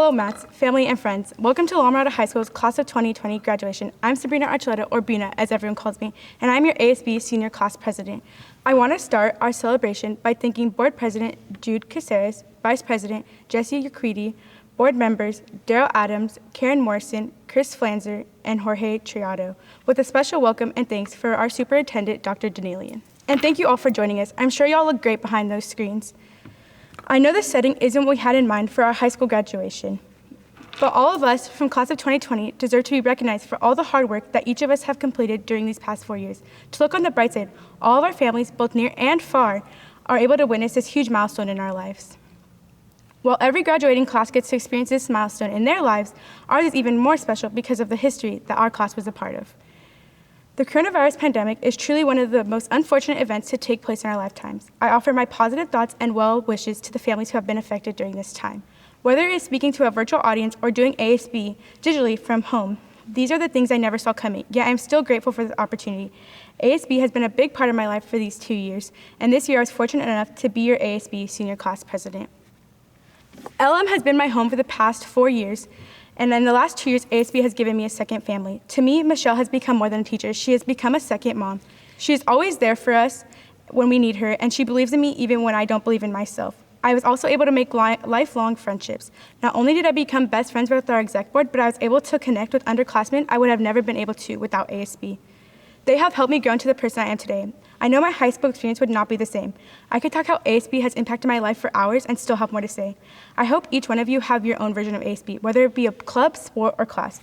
fellow Mats, family, and friends. Welcome to Alma Mater High School's Class of 2020 graduation. I'm Sabrina Archuleta, or Bina, as everyone calls me, and I'm your ASB Senior Class President. I want to start our celebration by thanking Board President Jude Caceres, Vice President Jesse Yaquiti, Board members Daryl Adams, Karen Morrison, Chris Flanzer, and Jorge Triado, with a special welcome and thanks for our Superintendent, Dr. Danelian. And thank you all for joining us. I'm sure y'all look great behind those screens. I know this setting isn't what we had in mind for our high school graduation, but all of us from Class of 2020 deserve to be recognized for all the hard work that each of us have completed during these past 4 years. To look on the bright side, all of our families, both near and far, are able to witness this huge milestone in our lives. While every graduating class gets to experience this milestone in their lives, ours is even more special because of the history that our class was a part of. The coronavirus pandemic is truly one of the most unfortunate events to take place in our lifetimes. I offer my positive thoughts and well wishes to the families who have been affected during this time. Whether it is speaking to a virtual audience or doing ASB digitally from home, these are the things I never saw coming, yet I'm still grateful for the opportunity. ASB has been a big part of my life for these 2 years, and this year I was fortunate enough to be your ASB Senior Class President. LM has been my home for the past 4 years, and in the last 2 years, ASB has given me a second family. To me, Michelle has become more than a teacher. She has become a second mom. She is always there for us when we need her, and she believes in me even when I don't believe in myself. I was also able to make lifelong friendships. Not only did I become best friends with our exec board, but I was able to connect with underclassmen I would have never been able to without ASB. They have helped me grow into the person I am today. I know my high school experience would not be the same. I could talk how ASB has impacted my life for hours and still have more to say. I hope each one of you have your own version of ASB, whether it be a club, sport, or class.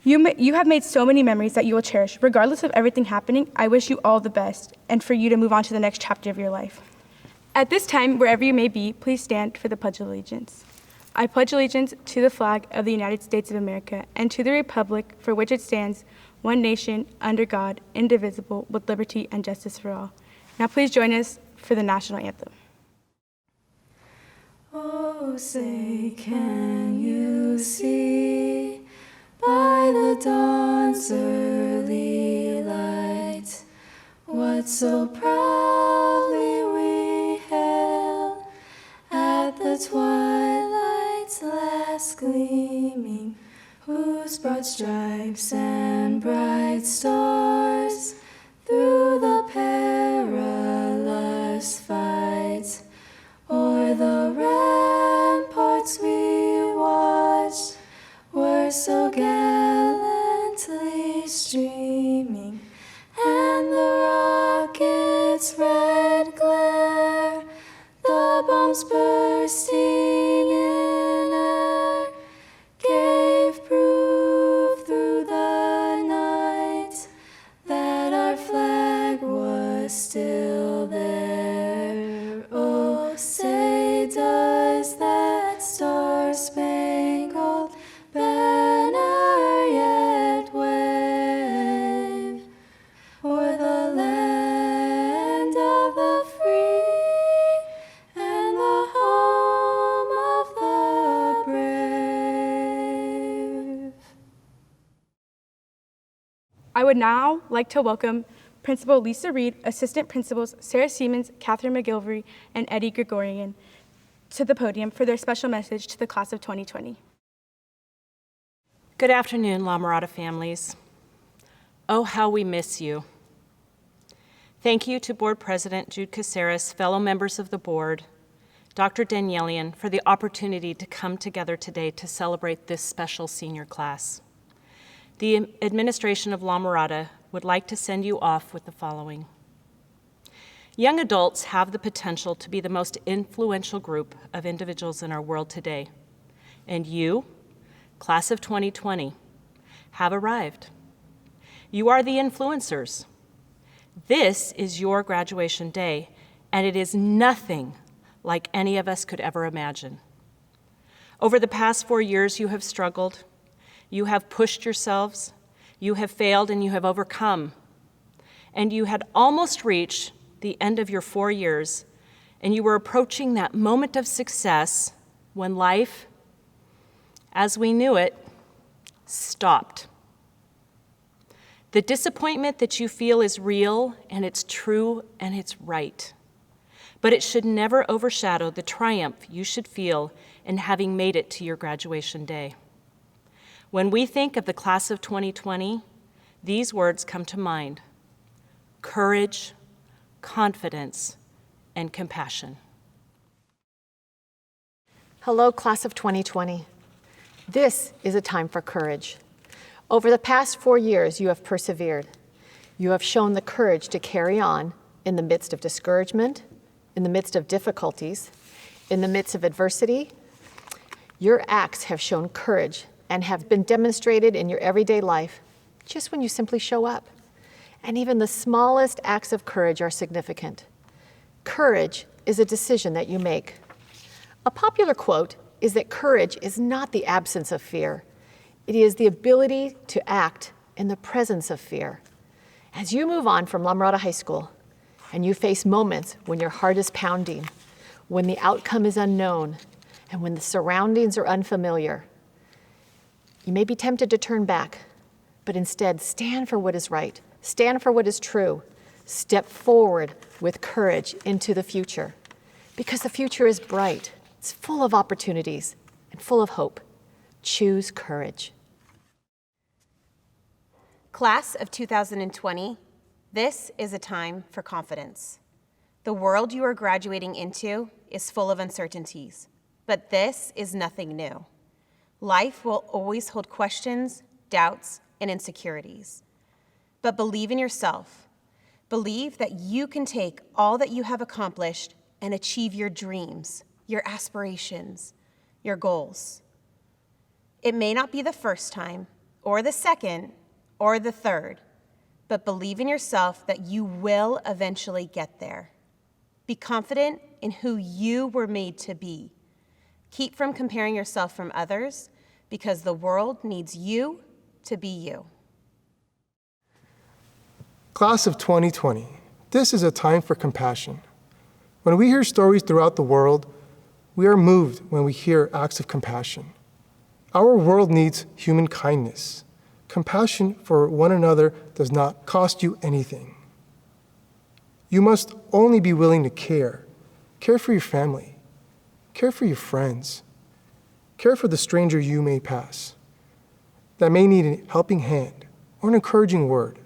You have made so many memories that you will cherish. Regardless of everything happening, I wish you all the best and for you to move on to the next chapter of your life. At this time, wherever you may be, please stand for the Pledge of Allegiance. I pledge allegiance to the flag of the United States of America and to the republic for which it stands, one nation, under God, indivisible, with liberty and justice for all. Now please join us for the national anthem. Oh, say, can you see by the dawn's early light what so proudly we hailed at the twilight's last gleaming, whose broad stripes and bright stars through the perilous fight o'er the ramparts we watched were so gallantly streaming, and the rocket's red glare, the bombs bursting in air, gave proof through the night that our flag was still there. Oh, say, does that star-spangled banner yet wave o'er the land of the free and the home of the brave? I would now like to welcome Principal Lisa Reed, Assistant Principals Sarah Siemens, Catherine McGilvery, and Eddie Gregorian to the podium for their special message to the Class of 2020. Good afternoon, La Mirada families. Oh, how we miss you. Thank you to Board President Jude Caceres, fellow members of the board, Dr. Danelian, for the opportunity to come together today to celebrate this special senior class. The administration of La Mirada would like to send you off with the following. Young adults have the potential to be the most influential group of individuals in our world today. And you, Class of 2020, have arrived. You are the influencers. This is your graduation day, and it is nothing like any of us could ever imagine. Over the past 4 years, you have struggled, you have pushed yourselves, you have failed, and you have overcome. And you had almost reached the end of your 4 years, and you were approaching that moment of success when life, as we knew it, stopped. The disappointment that you feel is real, and it's true, and it's right. but it should never overshadow the triumph you should feel in having made it to your graduation day. When we think of the class of 2020, these words come to mind: courage, confidence, and compassion. Hello, class of 2020. This is a time for courage. Over the past 4 years, you have persevered. You have shown the courage to carry on in the midst of discouragement, in the midst of difficulties, in the midst of adversity. Your acts have shown courage and have been demonstrated in your everyday life just when you simply show up. And even the smallest acts of courage are significant. Courage is a decision that you make. A popular quote is that courage is not the absence of fear. It is the ability to act in the presence of fear. As you move on from La Mirada High School and you face moments when your heart is pounding, when the outcome is unknown, and when the surroundings are unfamiliar, you may be tempted to turn back, but instead stand for what is right, stand for what is true, step forward with courage into the future, because the future is bright, it's full of opportunities and full of hope. Choose courage. Class of 2020, this is a time for confidence. The world you are graduating into is full of uncertainties, but this is nothing new. Life will always hold questions, doubts, and insecurities. But believe in yourself. Believe that you can take all that you have accomplished and achieve your dreams, your aspirations, your goals. It may not be the first time, or the second, or the third, but believe in yourself that you will eventually get there. Be confident in who you were made to be. Keep from comparing yourself from others, because the world needs you to be you. Class of 2020, this is a time for compassion. When we hear stories throughout the world, we are moved when we hear acts of compassion. Our world needs human kindness. Compassion for one another does not cost you anything. You must only be willing to care. Care for your family. Care for your friends. Care for the stranger you may pass that may need a helping hand or an encouraging word.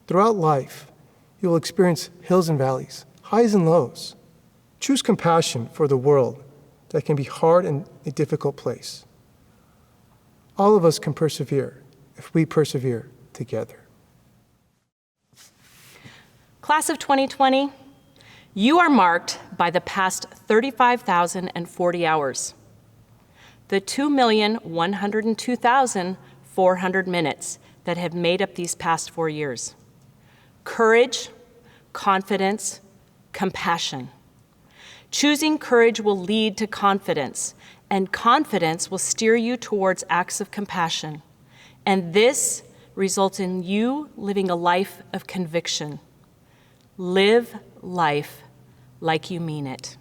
Throughout life, you will experience hills and valleys, highs and lows. Choose compassion for the world that can be hard and a difficult place. All of us can persevere if we persevere together. Class of 2020, you are marked by the past 35,040 hours, the 2,102,400 minutes that have made up these past 4 years. Courage, confidence, compassion. Choosing courage will lead to confidence, and confidence will steer you towards acts of compassion. And this results in you living a life of conviction. Live life like you mean it.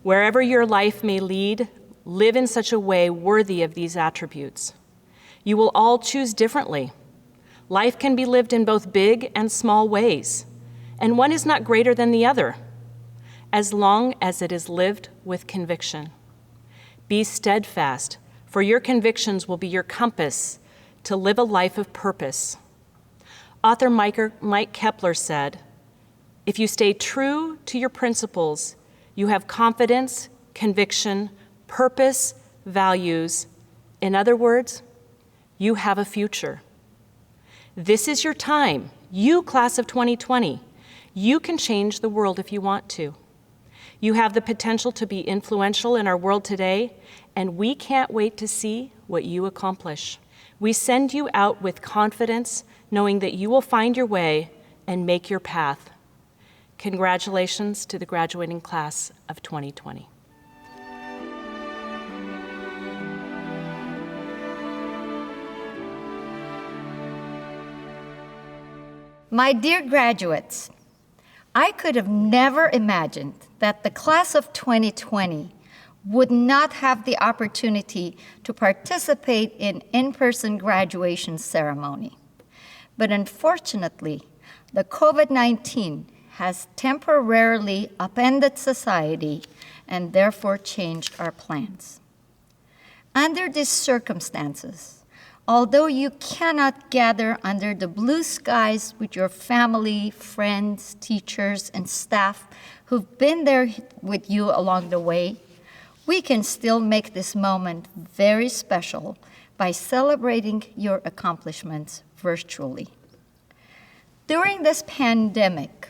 Wherever your life may lead, live in such a way worthy of these attributes. You will all choose differently. Life can be lived in both big and small ways, and one is not greater than the other, as long as it is lived with conviction. Be steadfast, for your convictions will be your compass to live a life of purpose. Author Mike Kepler said, "If you stay true to your principles, you have confidence, conviction, purpose, values. In other words, you have a future." This is your time. You, class of 2020, you can change the world if you want to. You have the potential to be influential in our world today, and we can't wait to see what you accomplish. We send you out with confidence, knowing that you will find your way and make your path. Congratulations to the graduating class of 2020. My dear graduates, I could have never imagined that the class of 2020 would not have the opportunity to participate in in-person graduation ceremony. But unfortunately, the COVID-19 has temporarily upended society and therefore changed our plans. Under these circumstances, although you cannot gather under the blue skies with your family, friends, teachers, and staff who've been there with you along the way, we can still make this moment very special by celebrating your accomplishments virtually. During this pandemic,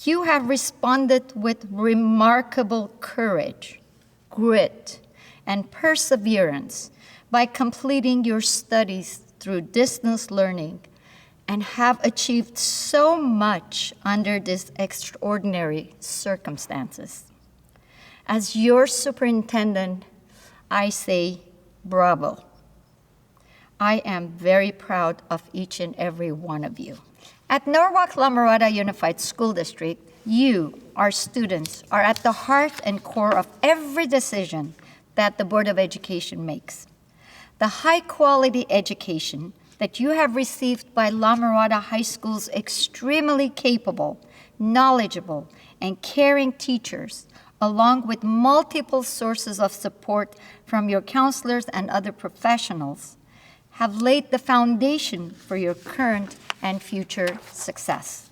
you have responded with remarkable courage, grit, and perseverance by completing your studies through distance learning and have achieved so much under these extraordinary circumstances. As your superintendent, I say bravo. I am very proud of each and every one of you. At Norwalk-La Mirada Unified School District, you, our students, are at the heart and core of every decision that the Board of Education makes. The high-quality education that you have received by La Mirada High School's extremely capable, knowledgeable, and caring teachers, along with multiple sources of support from your counselors and other professionals, have laid the foundation for your current and future success.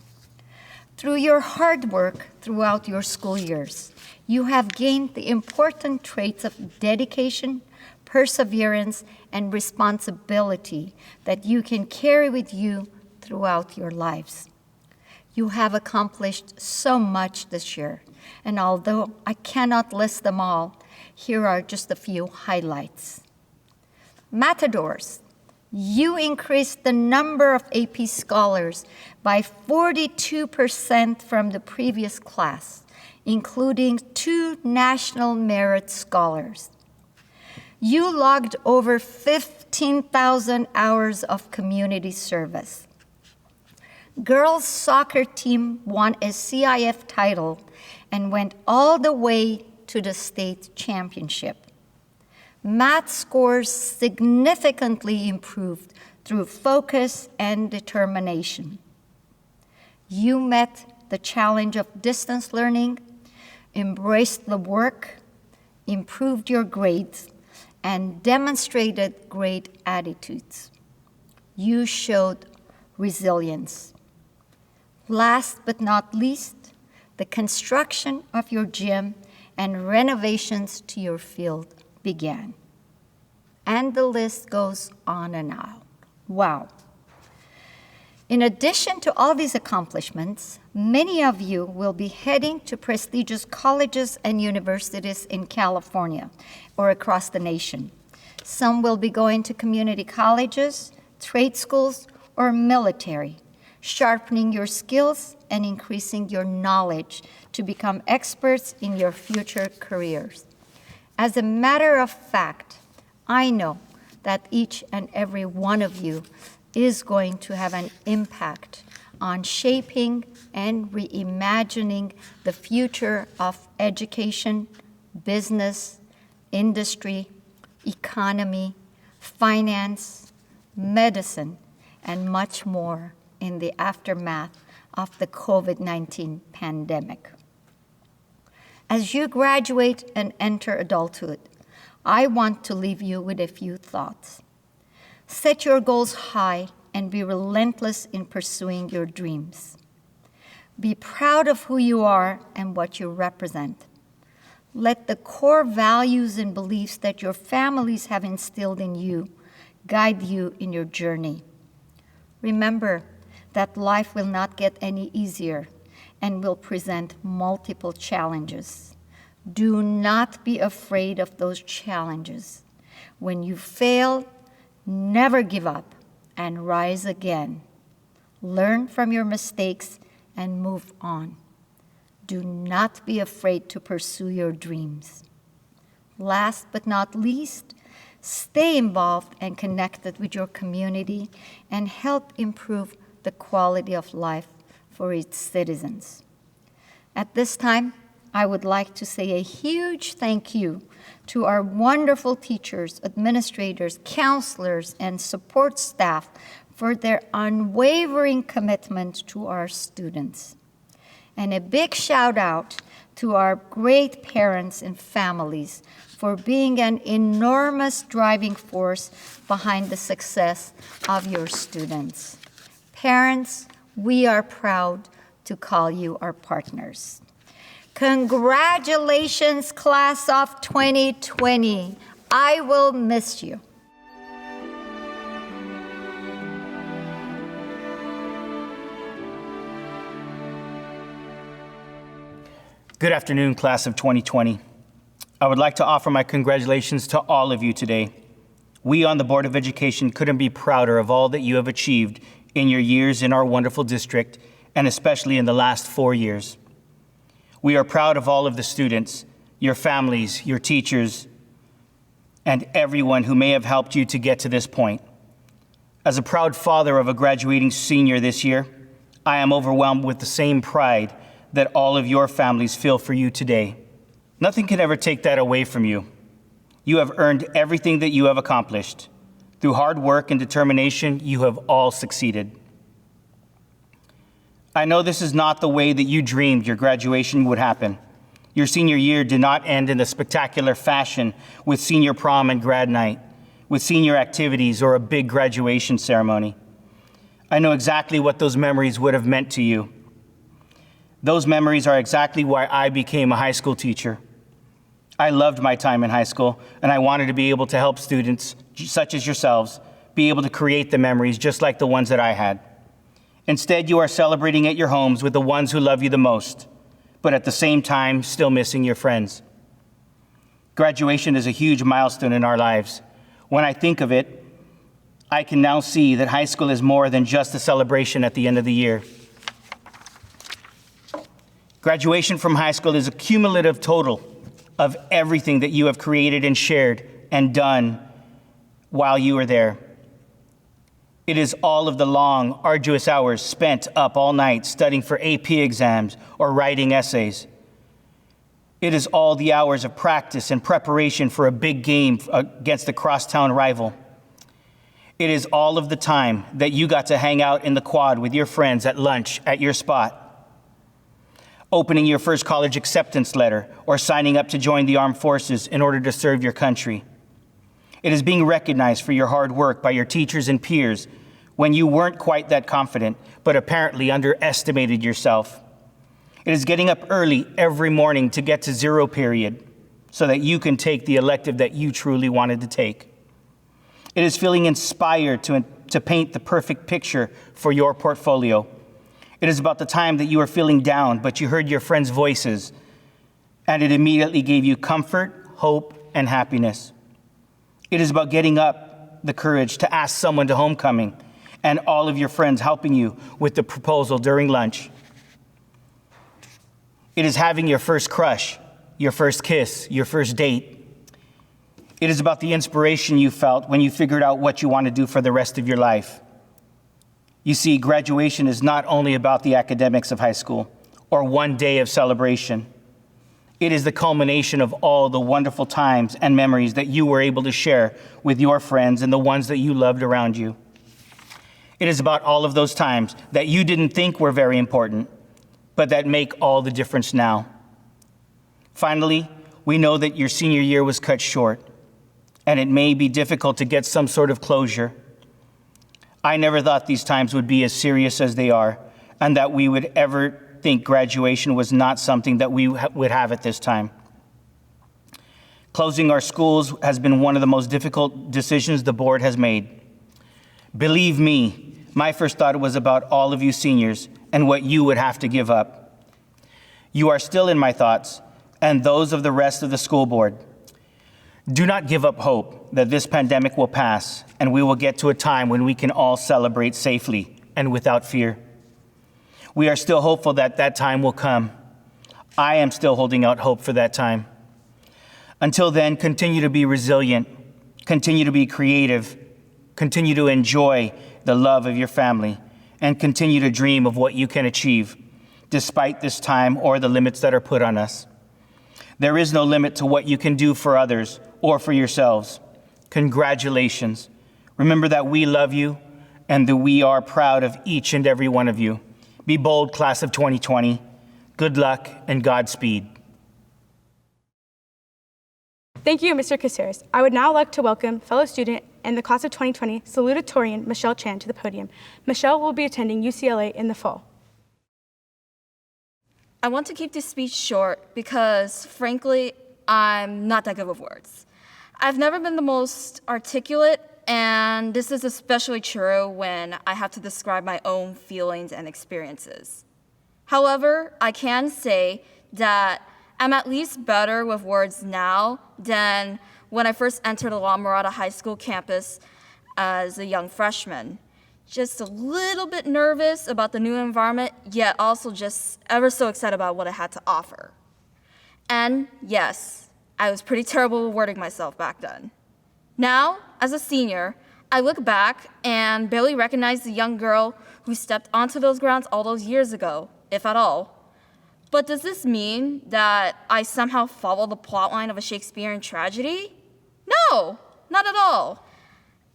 Through your hard work throughout your school years, you have gained the important traits of dedication, perseverance, and responsibility that you can carry with you throughout your lives. You have accomplished so much this year, and although I cannot list them all, here are just a few highlights. Matadors, you increased the number of AP scholars by 42% from the previous class, including 2 National Merit Scholars. You logged over 15,000 hours of community service. Girls' soccer team won a CIF title and went all the way to the state championship. Math scores significantly improved through focus and determination. You met the challenge of distance learning, embraced the work, improved your grades, and demonstrated great attitudes. You showed resilience. Last but not least, the construction of your gym and renovations to your field began. And the list goes on and on. Wow. In addition to all these accomplishments, many of you will be heading to prestigious colleges and universities in California or across the nation. Some will be going to community colleges, trade schools, or military, sharpening your skills and increasing your knowledge to become experts in your future careers. As a matter of fact, I know that each and every one of you is going to have an impact on shaping and reimagining the future of education, business, industry, economy, finance, medicine, and much more in the aftermath of the COVID-19 pandemic. As you graduate and enter adulthood, I want to leave you with a few thoughts. Set your goals high and be relentless in pursuing your dreams. Be proud of who you are and what you represent. Let the core values and beliefs that your families have instilled in you guide you in your journey. Remember that life will not get any easier and will present multiple challenges. Do not be afraid of those challenges. When you fail, never give up and rise again. Learn from your mistakes and move on. Do not be afraid to pursue your dreams. Last but not least, stay involved and connected with your community and help improve the quality of life for its citizens. At this time, I would like to say a huge thank you to our wonderful teachers, administrators, counselors, and support staff for their unwavering commitment to our students. And a big shout out to our great parents and families for being an enormous driving force behind the success of your students. Parents, we are proud to call you our partners. Congratulations, class of 2020. I will miss you. Good afternoon, class of 2020. I would like to offer my congratulations to all of you today. We on the Board of Education couldn't be prouder of all that you have achieved in your years in our wonderful district, and especially in the last 4 years. We are proud of all of the students, your families, your teachers, and everyone who may have helped you to get to this point. As a proud father of a graduating senior this year, I am overwhelmed with the same pride that all of your families feel for you today. Nothing can ever take that away from you. You have earned everything that you have accomplished. Through hard work and determination, you have all succeeded. I know this is not the way that you dreamed your graduation would happen. Your senior year did not end in a spectacular fashion with senior prom and grad night, with senior activities or a big graduation ceremony. I know exactly what those memories would have meant to you. Those memories are exactly why I became a high school teacher. I loved my time in high school, and I wanted to be able to help students, such as yourselves, be able to create the memories just like the ones that I had. Instead, you are celebrating at your homes with the ones who love you the most, but at the same time, still missing your friends. Graduation is a huge milestone in our lives. When I think of it, I can now see that high school is more than just a celebration at the end of the year. Graduation from high school is a cumulative total of everything that you have created and shared and done while you were there. It is all of the long, arduous hours spent up all night studying for AP exams or writing essays. It is all the hours of practice and preparation for a big game against a crosstown rival. It is all of the time that you got to hang out in the quad with your friends at lunch at your spot, opening your first college acceptance letter, or signing up to join the armed forces in order to serve your country. It is being recognized for your hard work by your teachers and peers when you weren't quite that confident, but apparently underestimated yourself. It is getting up early every morning to get to zero period so that you can take the elective that you truly wanted to take. It is feeling inspired to paint the perfect picture for your portfolio. It is about the time that you were feeling down, but you heard your friends' voices, and it immediately gave you comfort, hope, and happiness. It is about getting up the courage to ask someone to homecoming, and all of your friends helping you with the proposal during lunch. It is having your first crush, your first kiss, your first date. It is about the inspiration you felt when you figured out what you want to do for the rest of your life. You see, graduation is not only about the academics of high school or one day of celebration. It is the culmination of all the wonderful times and memories that you were able to share with your friends and the ones that you loved around you. It is about all of those times that you didn't think were very important, but that make all the difference now. Finally, we know that your senior year was cut short, and it may be difficult to get some sort of closure. I never thought these times would be as serious as they are, and that we would ever think graduation was not something that we would have at this time. Closing our schools has been one of the most difficult decisions the board has made. Believe me, my first thought was about all of you seniors and what you would have to give up. You are still in my thoughts, and those of the rest of the school board. Do not give up hope that this pandemic will pass and we will get to a time when we can all celebrate safely and without fear. We are still hopeful that that time will come. I am still holding out hope for that time. Until then, continue to be resilient, continue to be creative, continue to enjoy the love of your family, and continue to dream of what you can achieve, despite this time or the limits that are put on us. There is no limit to what you can do for others or for yourselves. Congratulations. Remember that we love you and that we are proud of each and every one of you. Be bold, class of 2020. Good luck and Godspeed. Thank you, Mr. Caceres. I would now like to welcome fellow student and the class of 2020 salutatorian Michelle Chan to the podium. Michelle will be attending UCLA in the fall. I want to keep this speech short because, frankly, I'm not that good with words. I've never been the most articulate, and this is especially true when I have to describe my own feelings and experiences. However, I can say that I'm at least better with words now than when I first entered the Mirada High School campus as a young freshman. Just a little bit nervous about the new environment, yet also just ever so excited about what it had to offer. And yes, I was pretty terrible with wording myself back then. Now, as a senior, I look back and barely recognize the young girl who stepped onto those grounds all those years ago, if at all. But does this mean that I somehow follow the plotline of a Shakespearean tragedy? No, not at all.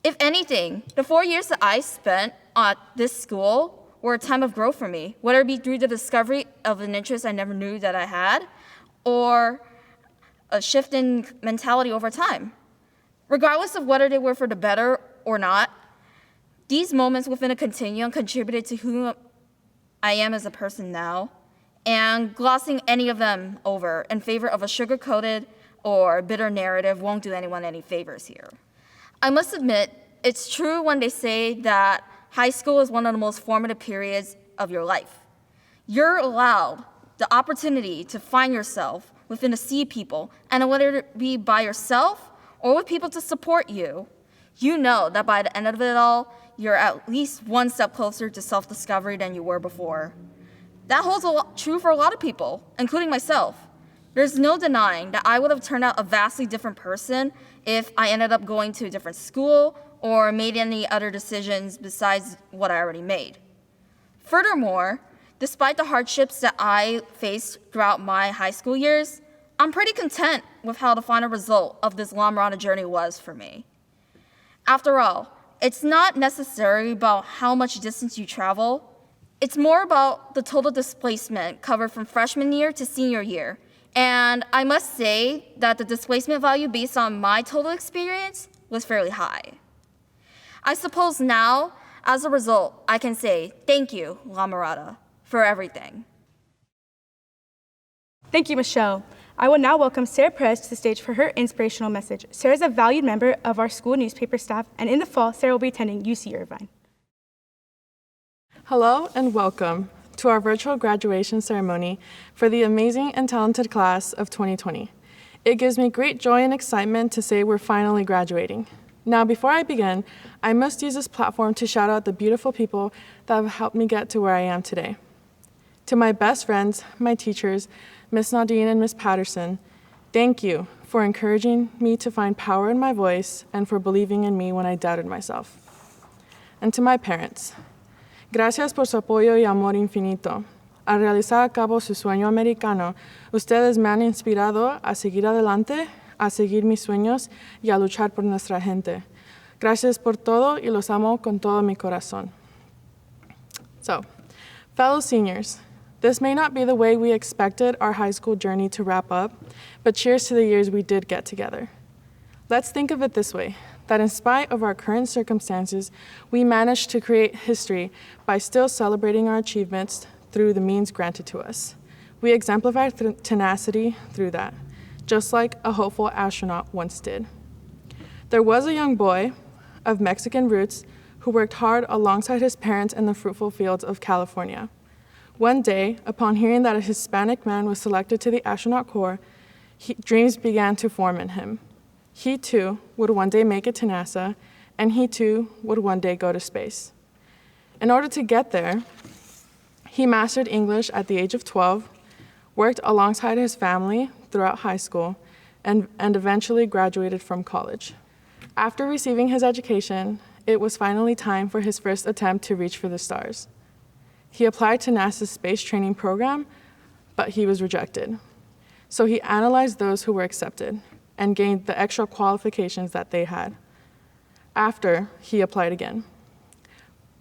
If anything, the 4 years that I spent at this school were a time of growth for me, whether it be through the discovery of an interest I never knew that I had, or a shift in mentality over time. Regardless of whether they were for the better or not, these moments within a continuum contributed to who I am as a person now, and glossing any of them over in favor of a sugar-coated or bitter narrative won't do anyone any favors here. I must admit, it's true when they say that high school is one of the most formative periods of your life. You're allowed the opportunity to find yourself within a sea of people, and whether it be by yourself or with people to support you, you know that by the end of it all, you're at least one step closer to self-discovery than you were before. That holds true for a lot of people, including myself. There's no denying that I would have turned out a vastly different person if I ended up going to a different school or made any other decisions besides what I already made. Furthermore, despite the hardships that I faced throughout my high school years, I'm pretty content with how the final result of this La Mirada journey was for me. After all, it's not necessarily about how much distance you travel. It's more about the total displacement covered from freshman year to senior year. And I must say that the displacement value based on my total experience was fairly high. I suppose now, as a result, I can say thank you, La Mirada, for everything. Thank you, Michelle. I will now welcome Sarah Perez to the stage for her inspirational message. Sarah is a valued member of our school newspaper staff, and in the fall, Sarah will be attending UC Irvine. Hello and welcome to our virtual graduation ceremony for the amazing and talented class of 2020. It gives me great joy and excitement to say we're finally graduating. Now, before I begin, I must use this platform to shout out the beautiful people that have helped me get to where I am today. To my best friends, my teachers, Miss Nadine and Miss Patterson, thank you for encouraging me to find power in my voice and for believing in me when I doubted myself. And to my parents, gracias por su apoyo y amor infinito. Al realizar a cabo su sueño americano, ustedes me han inspirado a seguir adelante, a seguir mis sueños y a luchar por nuestra gente. Gracias por todo y los amo con todo mi corazón. So, fellow seniors, this may not be the way we expected our high school journey to wrap up, but cheers to the years we did get together. Let's think of it this way, that in spite of our current circumstances, we managed to create history by still celebrating our achievements through the means granted to us. We exemplified tenacity through that, just like a hopeful astronaut once did. There was a young boy of Mexican roots who worked hard alongside his parents in the fruitful fields of California. One day, upon hearing that a Hispanic man was selected to the astronaut corps, dreams began to form in him. He too would one day make it to NASA, and he too would one day go to space. In order to get there, he mastered English at the age of 12, worked alongside his family throughout high school, and eventually graduated from college. After receiving his education, it was finally time for his first attempt to reach for the stars. He applied to NASA's space training program, but he was rejected. So he analyzed those who were accepted and gained the extra qualifications that they had. After, he applied again,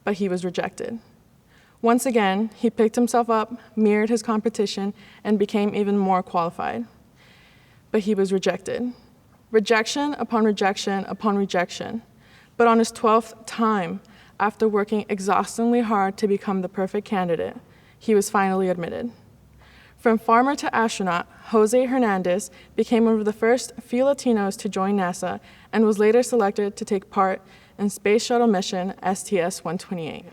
but he was rejected. Once again, he picked himself up, mirrored his competition, and became even more qualified. But he was rejected. Rejection upon rejection upon rejection. But on his 12th time, after working exhaustingly hard to become the perfect candidate, he was finally admitted. From farmer to astronaut, Jose Hernandez became one of the first few Latinos to join NASA and was later selected to take part in Space Shuttle mission STS-128.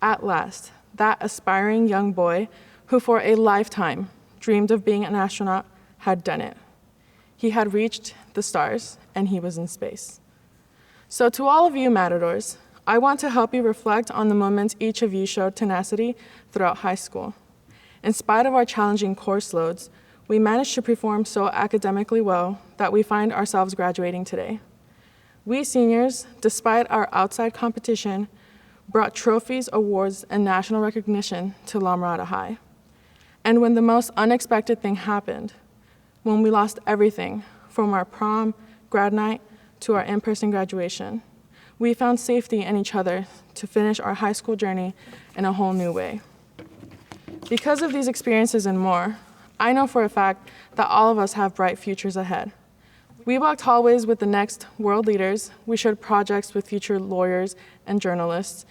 At last, that aspiring young boy who for a lifetime dreamed of being an astronaut had done it. He had reached the stars, and he was in space. So to all of you Matadors, I want to help you reflect on the moments each of you showed tenacity throughout high school. In spite of our challenging course loads, we managed to perform so academically well that we find ourselves graduating today. We seniors, despite our outside competition, brought trophies, awards, and national recognition to La Mirada High. And when the most unexpected thing happened, when we lost everything, from our prom, grad night, to our in-person graduation, we found safety in each other to finish our high school journey in a whole new way. Because of these experiences and more, I know for a fact that all of us have bright futures ahead. We walked hallways with the next world leaders, we shared projects with future lawyers and journalists,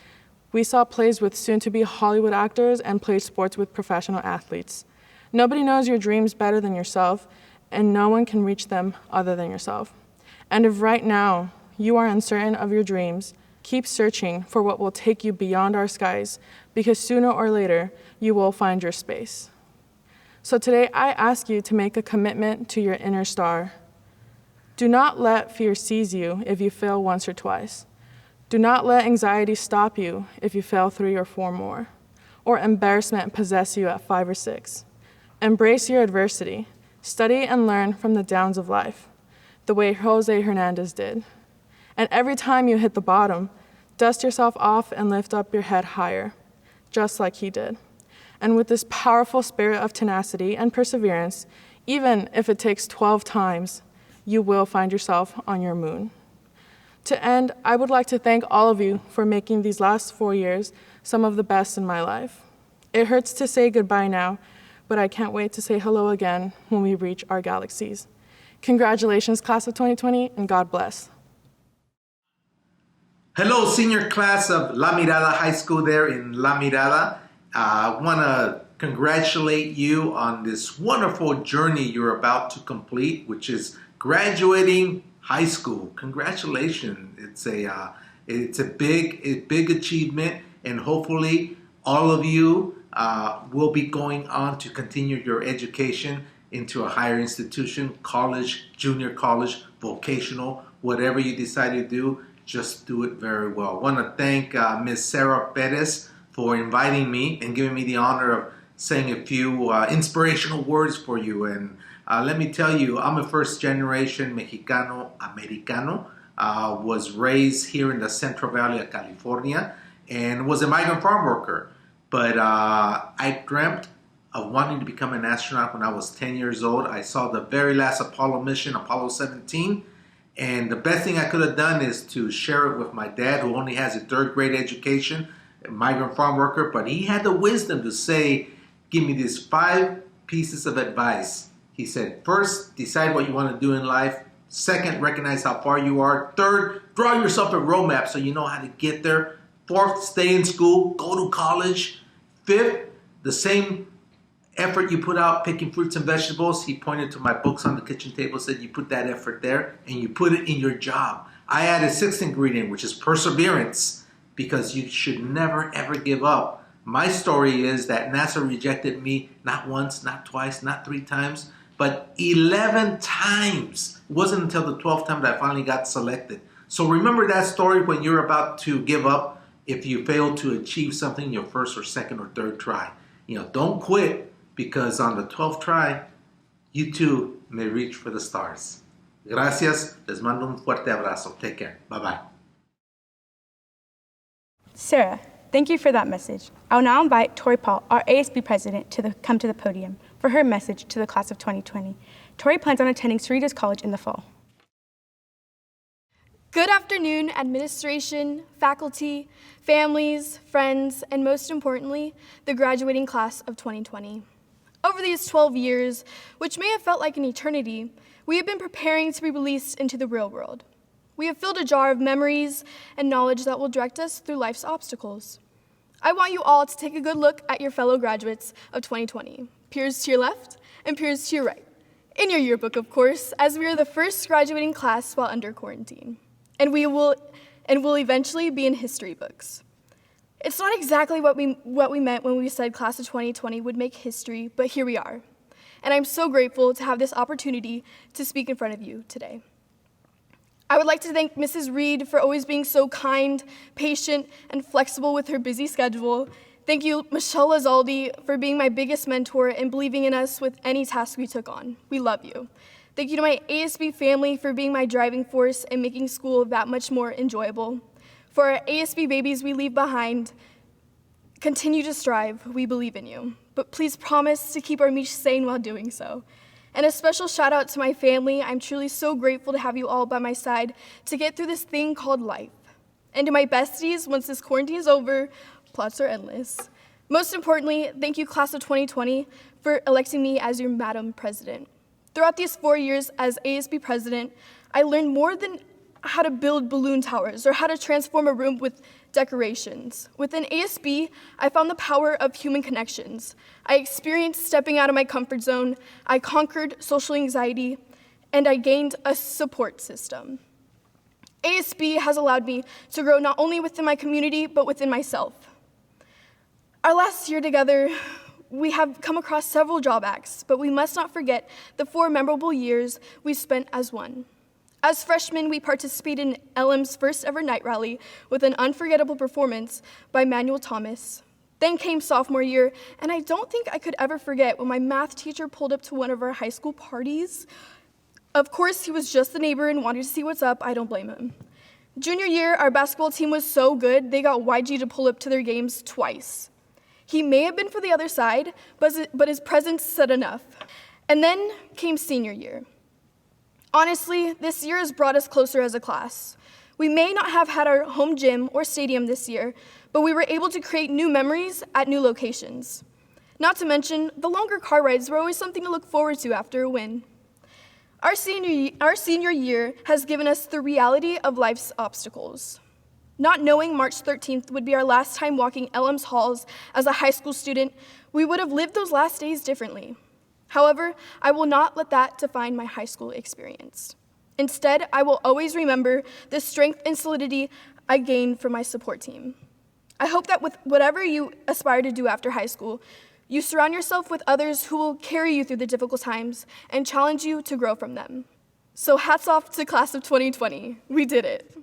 we saw plays with soon-to-be Hollywood actors and played sports with professional athletes. Nobody knows your dreams better than yourself, and no one can reach them other than yourself. And if right now you are uncertain of your dreams, keep searching for what will take you beyond our skies, because sooner or later, you will find your space. So today, I ask you to make a commitment to your inner star. Do not let fear seize you if you fail once or twice. Do not let anxiety stop you if you fail 3 or 4 more, or embarrassment possess you at 5 or 6. Embrace your adversity. Study and learn from the downs of life, the way Jose Hernandez did. And every time you hit the bottom, dust yourself off and lift up your head higher, just like he did. And with this powerful spirit of tenacity and perseverance, even if it takes 12 times, you will find yourself on your moon. To end, I would like to thank all of you for making these last 4 years some of the best in my life. It hurts to say goodbye now, but I can't wait to say hello again when we reach our galaxies. Congratulations, class of 2020, and God bless. Hello, senior class of La Mirada High School there in La Mirada. I want to congratulate you on this wonderful journey you're about to complete, which is graduating high school. Congratulations. It's a big achievement, and hopefully all of you will be going on to continue your education into a higher institution, college, junior college, vocational, whatever you decide to do. Just do it very well. I want to thank Ms. Sarah Perez for inviting me and giving me the honor of saying a few inspirational words for you. And let me tell you, I'm a first-generation Mexicano-Americano. Was raised here in the Central Valley of California and was a migrant farm worker. But I dreamt of wanting to become an astronaut when I was 10 years old. I saw the very last Apollo mission, Apollo 17. And the best thing I could have done is to share it with my dad, who only has a 3rd grade education, a migrant farm worker. But he had the wisdom to say, give me these 5 pieces of advice. He said, first, decide what you want to do in life. Second, recognize how far you are. Third, draw yourself a roadmap so you know how to get there. Fourth, stay in school, go to college. Fifth, the same effort you put out picking fruits and vegetables, he pointed to my books on the kitchen table, said you put that effort there and you put it in your job. I added a 6th ingredient, which is perseverance, because you should never ever give up. My story is that NASA rejected me not once, not twice, not 3 times, but 11 times. It wasn't until the 12th time that I finally got selected. So remember that story when you're about to give up if you fail to achieve something your 1st or 2nd or 3rd try. Don't quit, because on the 12th try, you too may reach for the stars. Gracias. Les mando un fuerte abrazo. Take care. Bye-bye. Sarah, thank you for that message. I will now invite Tori Paul, our ASB president, to come to the podium for her message to the class of 2020. Tori plans on attending Cerritos College in the fall. Good afternoon, administration, faculty, families, friends, and most importantly, the graduating class of 2020. Over these 12 years, which may have felt like an eternity, we have been preparing to be released into the real world. We have filled a jar of memories and knowledge that will direct us through life's obstacles. I want you all to take a good look at your fellow graduates of 2020, peers to your left and peers to your right. In your yearbook, of course, as we are the first graduating class while under quarantine. And will eventually be in history books. It's not exactly what we meant when we said class of 2020 would make history, but here we are. And I'm so grateful to have this opportunity to speak in front of you today. I would like to thank Mrs. Reed for always being so kind, patient, and flexible with her busy schedule. Thank you, Michelle Lazaldi, for being my biggest mentor and believing in us with any task we took on. We love you. Thank you to my ASB family for being my driving force and making school that much more enjoyable. For our ASB babies we leave behind, continue to strive. We believe in you. But please promise to keep our Mish sane while doing so. And a special shout out to my family. I'm truly so grateful to have you all by my side to get through this thing called life. And to my besties, once this quarantine is over, plots are endless. Most importantly, thank you, class of 2020, for electing me as your Madam President. Throughout these 4 years as ASB president, I learned more than how to build balloon towers or how to transform a room with decorations. Within ASB, I found the power of human connections. I experienced stepping out of my comfort zone, I conquered social anxiety, and I gained a support system. ASB has allowed me to grow not only within my community, but within myself. Our last year together, we have come across several drawbacks, but we must not forget the 4 memorable years we spent as one. As freshmen, we participated in LM's first ever night rally with an unforgettable performance by Manuel Thomas. Then came sophomore year, and I don't think I could ever forget when my math teacher pulled up to one of our high school parties. Of course, he was just the neighbor and wanted to see what's up. I don't blame him. Junior year, our basketball team was so good, they got YG to pull up to their games twice. He may have been for the other side, but his presence said enough. And then came senior year. Honestly, this year has brought us closer as a class. We may not have had our home gym or stadium this year, but we were able to create new memories at new locations. Not to mention, the longer car rides were always something to look forward to after a win. Our senior year has given us the reality of life's obstacles. Not knowing March 13th would be our last time walking LM's halls as a high school student, we would have lived those last days differently. However, I will not let that define my high school experience. Instead, I will always remember the strength and solidity I gained from my support team. I hope that with whatever you aspire to do after high school, you surround yourself with others who will carry you through the difficult times and challenge you to grow from them. So hats off to class of 2020. We did it.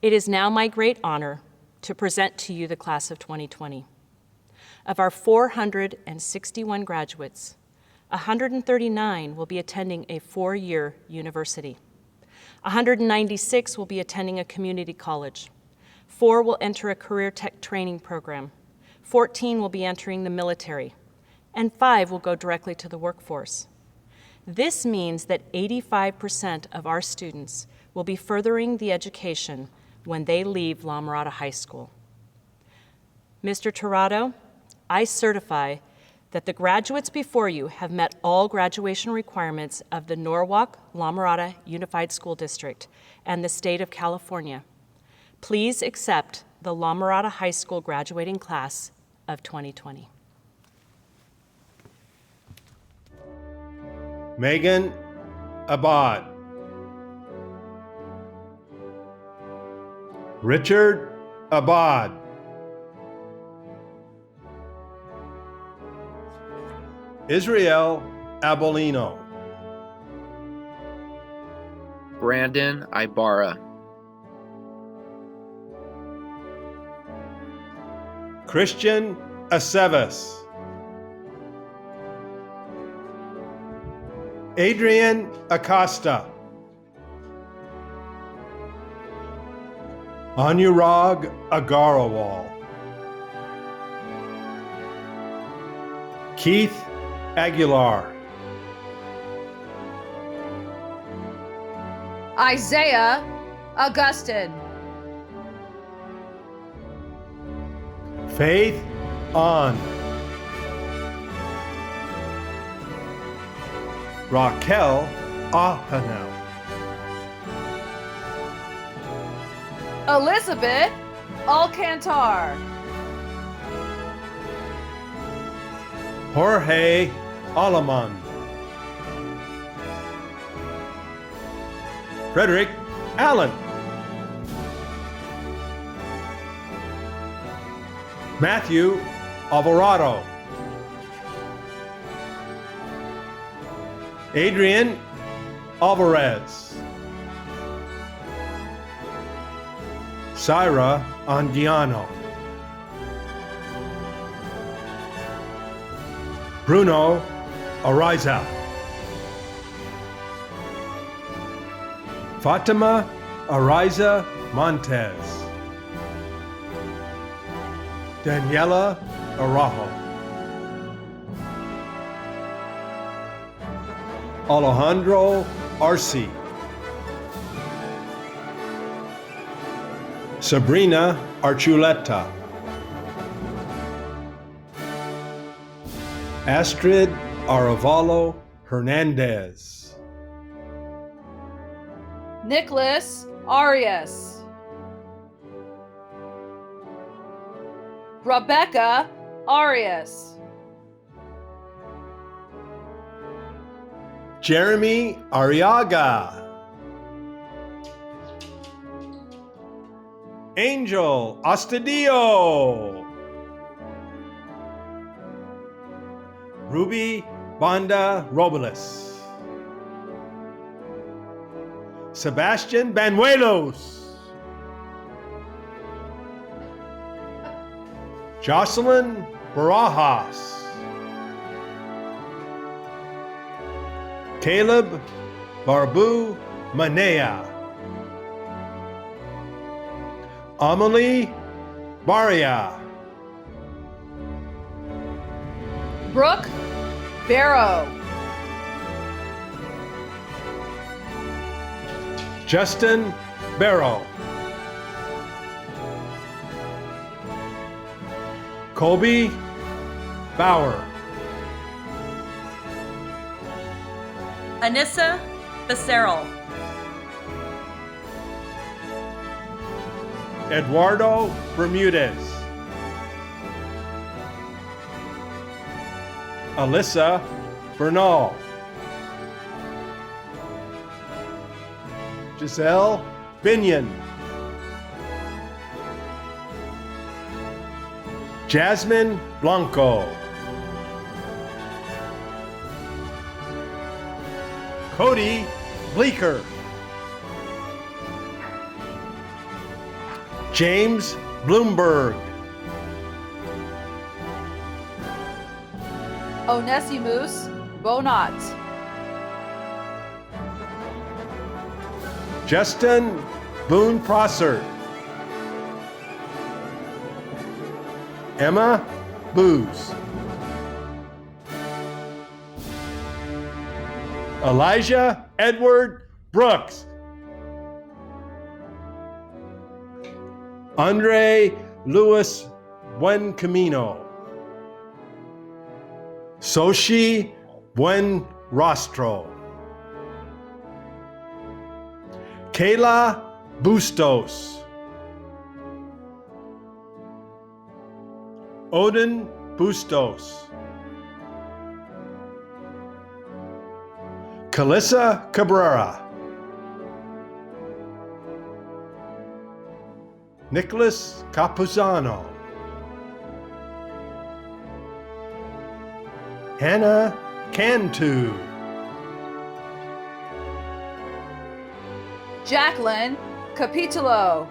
It is now my great honor to present to you the class of 2020. Of our 461 graduates, 139 will be attending a 4-year university. 196 will be attending a community college. 4 will enter a career tech training program. 14 will be entering the military, and 5 will go directly to the workforce. This means that 85% of our students will be furthering the education when they leave La Mirada High School. Mr. Tirado, I certify that the graduates before you have met all graduation requirements of the Norwalk-La Mirada Unified School District and the state of California. Please accept the La Mirada High School graduating class of 2020. Megan Abad. Richard Abad. Israel Abolino. Brandon Ibarra. Christian Aceves. Adrian Acosta. Anurag Agarawal. Keith Aguilar. Isaiah Augustin. Faith On. Raquel Ahanel. Elizabeth Alcantar. Jorge Alaman. Frederick Allen. Matthew Alvarado. Adrian Alvarez. Syra Anguiano. Bruno Ariza. Fatima Ariza Montez. Daniela Araujo. Alejandro Arce. Sabrina Archuleta. Astrid Arevalo Hernandez. Nicholas Arias. Rebecca Arias. Jeremy Arriaga. Angel Astudillo. Ruby Banda Robles. Sebastian Banuelos. Jocelyn Barajas. Caleb Barbu Manea. Amelie Baria. Brooke Barrow. Justin Barrow. Colby Bauer. Anissa Becerril. Eduardo Bermudez. Alyssa Bernal. Giselle Binion. Jasmine Blanco. Cody Bleeker. James Bloomberg. Onesimus Bonat. Justin Boone Prosser. Emma Booz. Elijah Edward Brooks. Andre Luis Buen Camino. Soshi Buen Rostro. Kayla Bustos. Odin Bustos. Calissa Cabrera. Nicholas Capuzano. Hannah Cantu. Jacqueline Capitulo.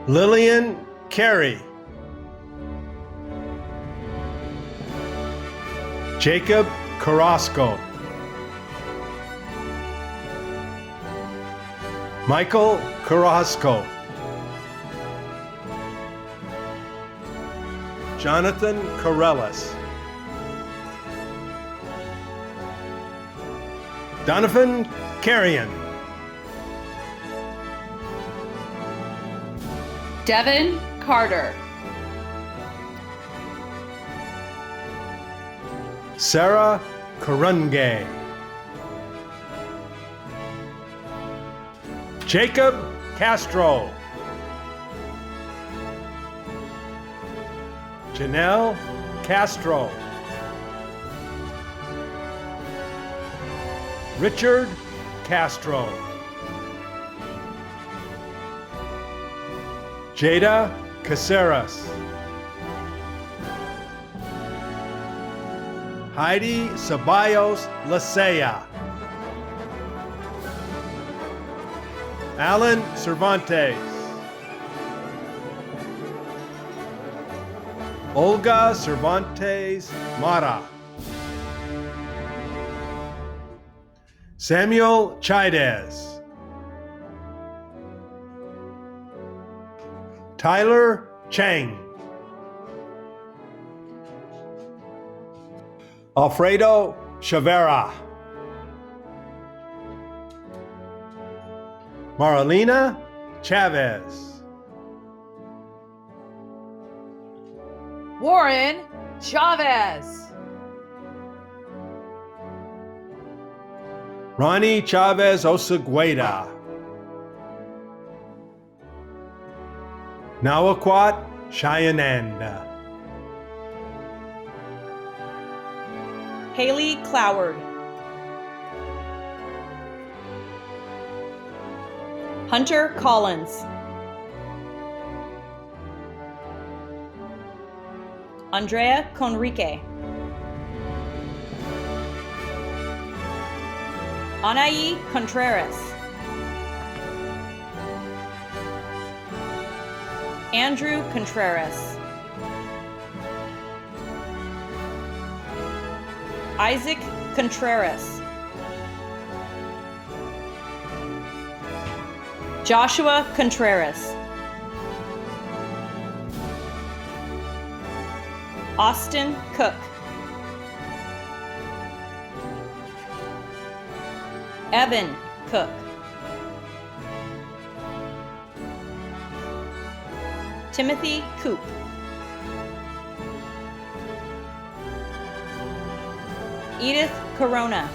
Lillian Carey. Jacob Carrasco. Michael Carrasco. Jonathan Corellis. Donovan Carrion. Devin Carter. Sarah Karunge. Jacob Castro. Janelle Castro. Richard Castro. Jada Caceres. Heidi Ceballos Lasea. Alan Cervantes. Olga Cervantes Mara. Samuel Chaidez. Tyler Chang. Alfredo Chavera. Marlena Chavez. Warren Chavez. Ronnie Chavez Osagueda. Nawaquat Cheyenne. Haley Cloward. Hunter Collins. Andrea Conrique. Anaí Contreras. Andrew Contreras. Isaac Contreras. Joshua Contreras. Austin Cook. Evan Cook. Timothy Coop. Edith Corona.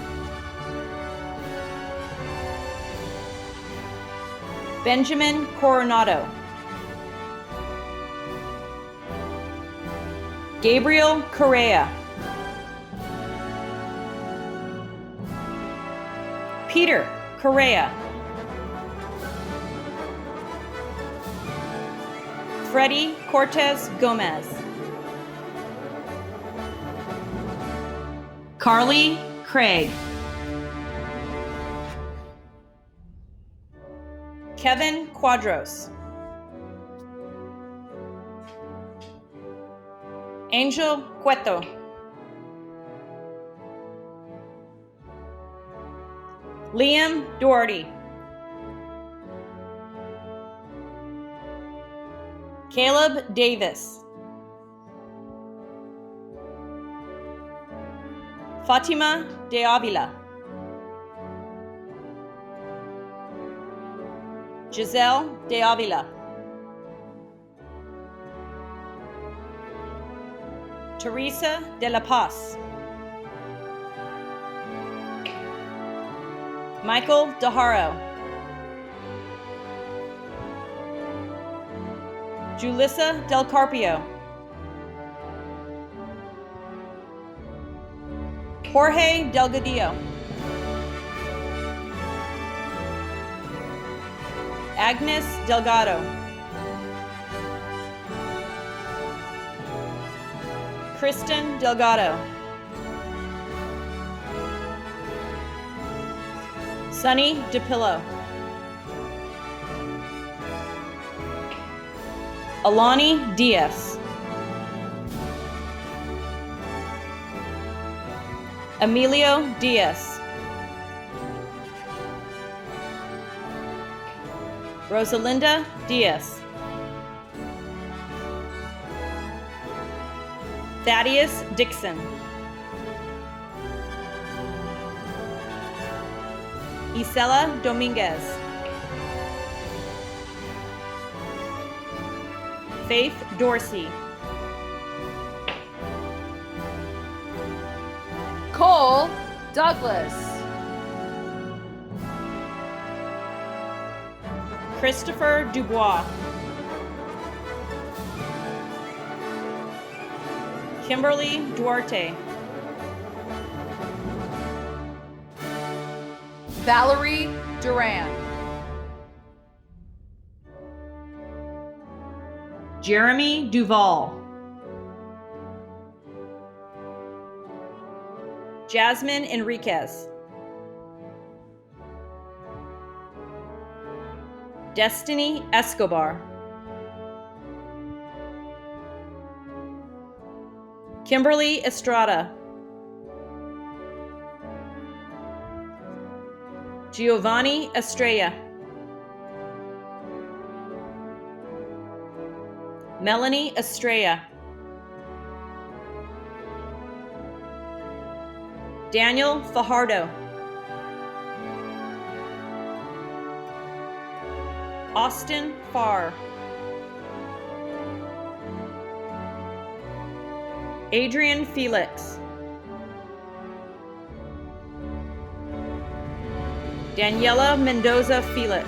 Benjamin Coronado. Gabriel Correa. Peter Correa. Freddie Cortez Gomez. Carly Craig. Kevin Quadros. Angel Cueto. Liam Doherty. Caleb Davis. Fatima de Avila. Giselle de Avila. Teresa de la Paz. Michael DeHaro. Julissa Del Carpio. Jorge Delgadillo. Agnes Delgado. Kristen Delgado. Sunny DePillo. Alani Diaz. Emilio Diaz. Rosalinda Diaz. Thaddeus Dixon. Isela Dominguez. Faith Dorsey. Cole Douglas. Christopher Dubois. Kimberly Duarte. Valerie Duran. Jeremy Duval. Jasmine Enriquez. Destiny Escobar. Kimberly Estrada. Giovanni Estrella. Melanie Estrella. Daniel Fajardo. Austin Farr. Adrian Felix. Daniela Mendoza Felix.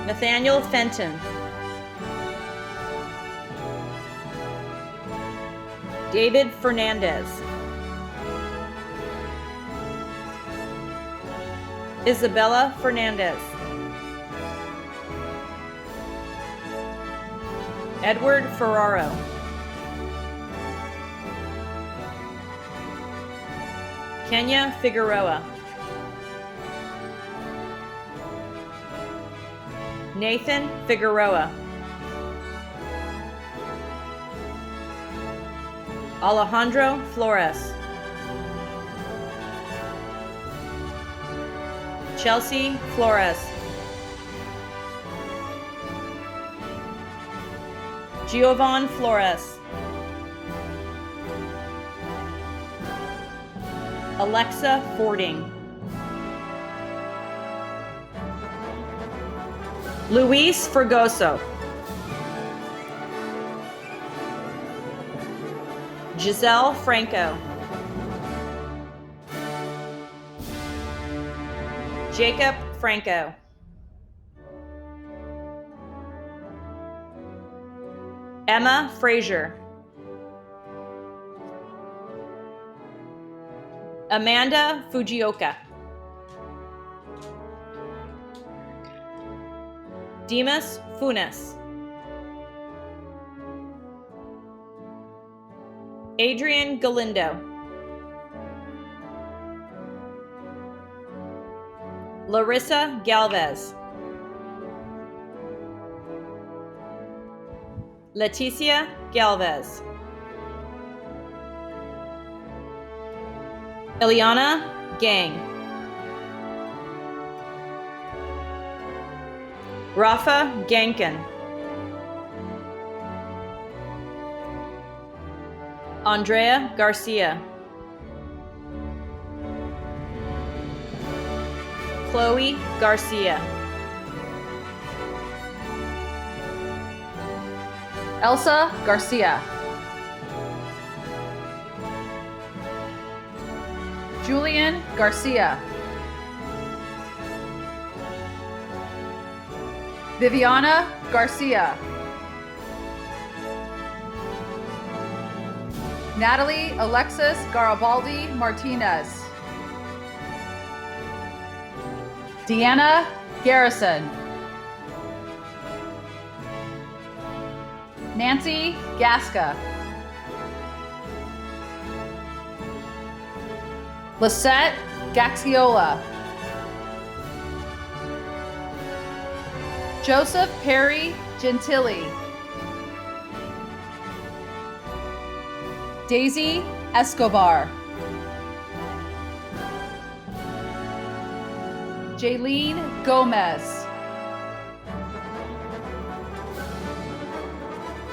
Nathaniel Fenton. David Fernandez. Isabella Fernandez. Edward Ferraro. Kenya Figueroa. Nathan Figueroa. Alejandro Flores. Chelsea Flores. Giovan Flores. Alexa Fording. Luis Fregoso. Giselle Franco. Jacob Franco. Emma Frazier. Amanda Fujioka. Dimas Funes. Adrian Galindo. Larissa Galvez. Leticia Galvez. Ileana Gang. Rafa Gankin. Andrea Garcia. Chloe Garcia. Elsa Garcia. Julian Garcia. Viviana Garcia. Natalie Alexis Garibaldi Martinez. Deanna Garrison. Nancy Gasca. Lisette Gaxiola. Joseph Perry Gentili. Daisy Escobar. Jaylene Gomez.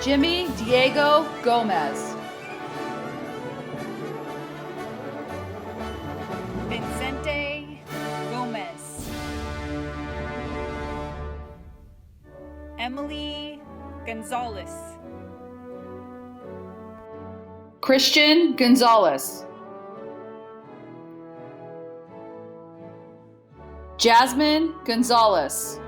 Jimmy Diego Gomez. Vincente Gomez. Emily Gonzalez. Christian Gonzalez. Jasmine Gonzalez.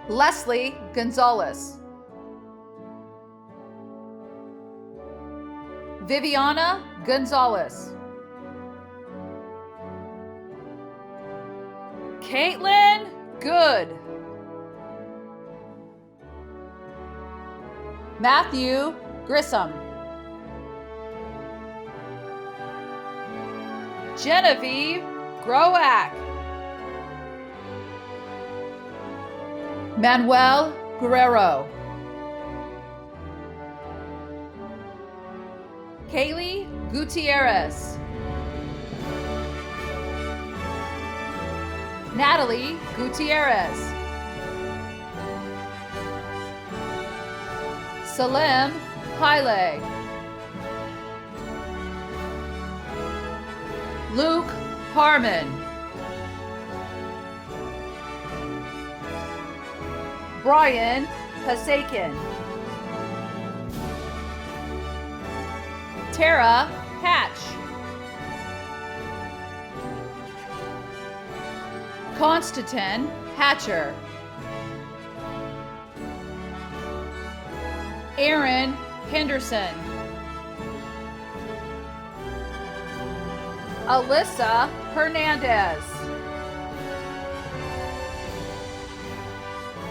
Leslie Gonzalez. Viviana Gonzalez. Caitlin Good. Matthew Grissom. Genevieve Groack. Manuel Guerrero. Kaylee Gutierrez. Natalie Gutierrez. Salem Haile. Luke Harmon. Brian Pasakin. Tara Hatch. Constantine Hatcher. Aaron Henderson. Alyssa Hernandez.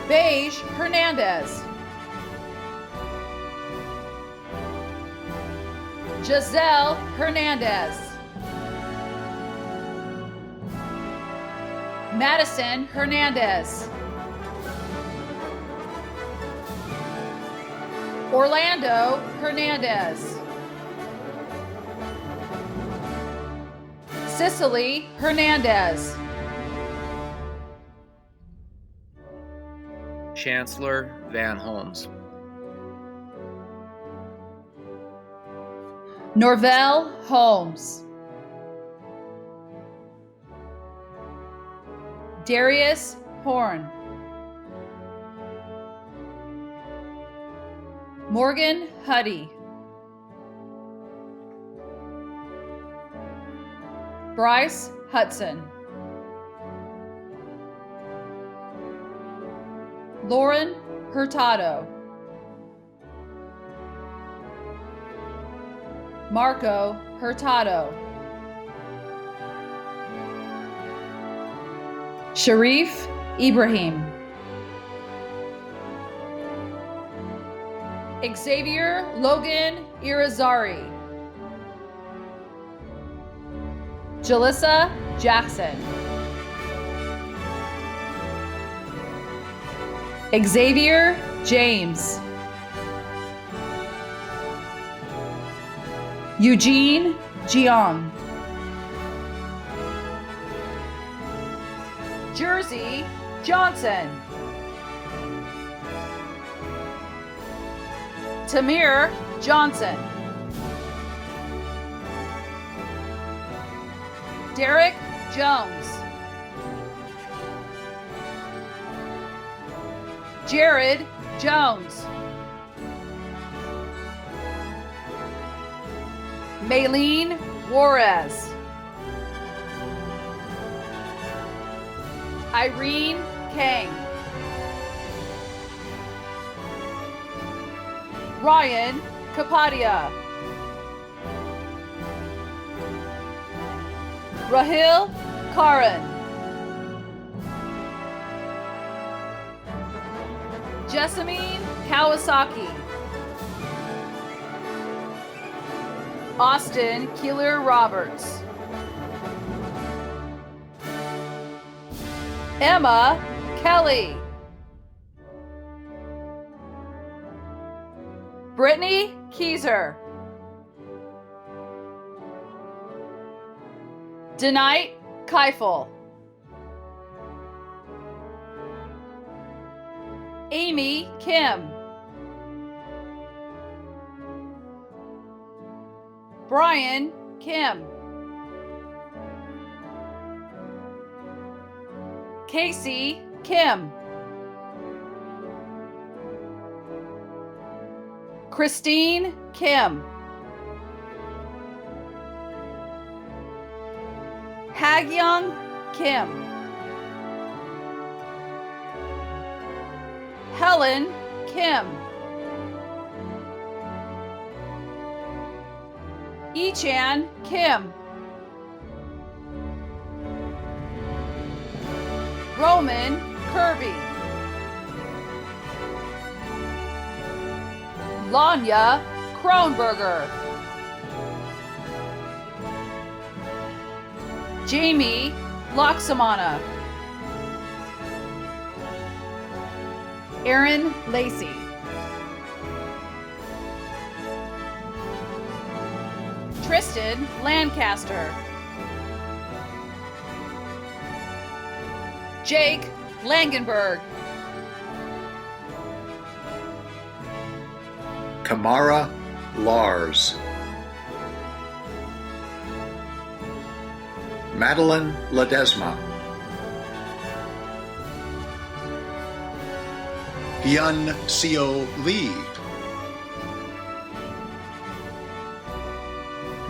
Beige Hernandez. Giselle Hernandez. Madison Hernandez. Orlando Hernandez. Cicely Hernandez. Chancellor Van Holmes. Norvell Holmes. Darius Horn. Morgan Huddy. Bryce Hudson. Lauren Hurtado. Marco Hurtado. Sharif Ibrahim. Xavier Logan Irizarry. Jalissa Jackson. Xavier James. Eugene Jiang. Jersey Johnson. Tamir Johnson. Derek Jones. Jared Jones. Maylene Juarez. Irene Kang. Ryan Kapadia. Rahil Karan. Jessamine Kawasaki. Austin Keeler Roberts. Emma Kelly. Brittany Keyser. Denite Keifel. Amy Kim. Brian Kim. Casey Kim. Christine Kim. Hagyoung Kim. Helen Kim. Echan Kim. Roman Kirby. Lanya Kronberger. Jamie Loxamana. Aaron Lacey. Tristan Lancaster. Jake Langenberg. Kamara Lars. Madeline Ledesma. Hyun Seo Lee.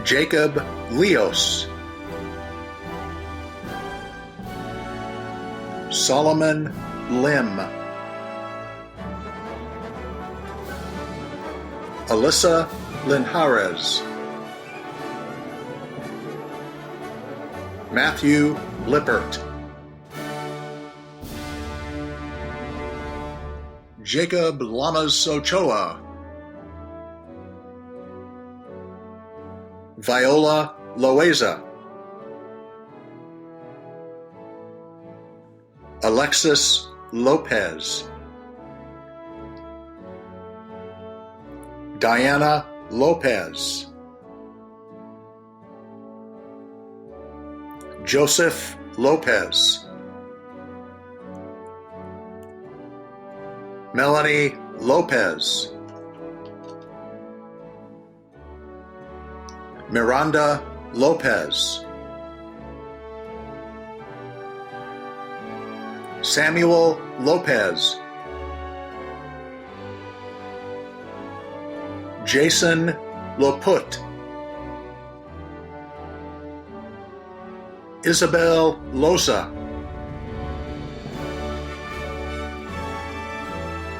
Jacob Leos. Solomon Lim. Alyssa Linhares. Matthew Lippert. Jacob Lamas Ochoa. Viola Loaiza. Alexis Lopez. Diana Lopez. Joseph Lopez. Melanie Lopez. Miranda Lopez. Samuel Lopez. Jason Loput. Isabel Loza.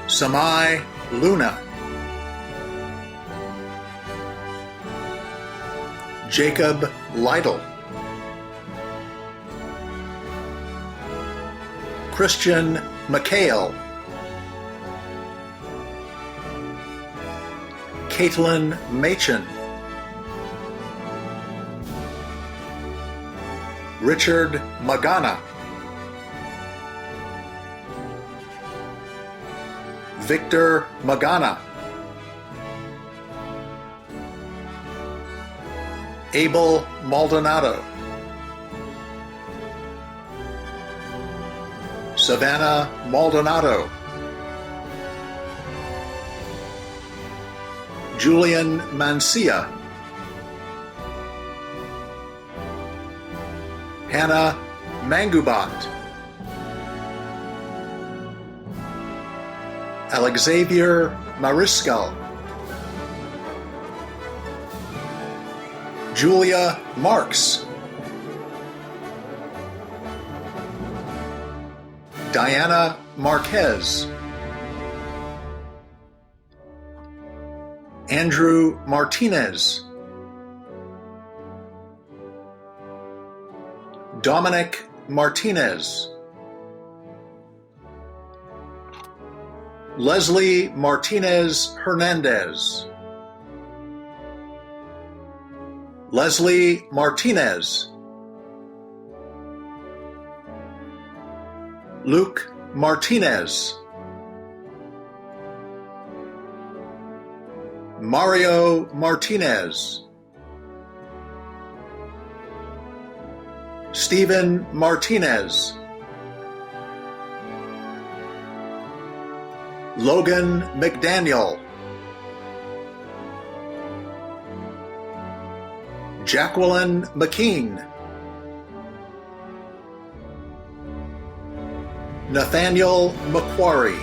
Samai Luna. Jacob Lytle. Christian McHale. Caitlin Machen. Richard Magana, Victor Magana, Abel Maldonado, Savannah Maldonado, Julian Mancia, Hannah Mangubat, Alexavier Mariscal, Julia Marks, Diana Marquez, Andrew Martinez, Dominic Martinez, Leslie Martinez Hernandez, Leslie Martinez, Luke Martinez, Mario Martinez, Stephen Martinez, Logan McDaniel, Jacqueline McKean, Nathaniel McQuarrie,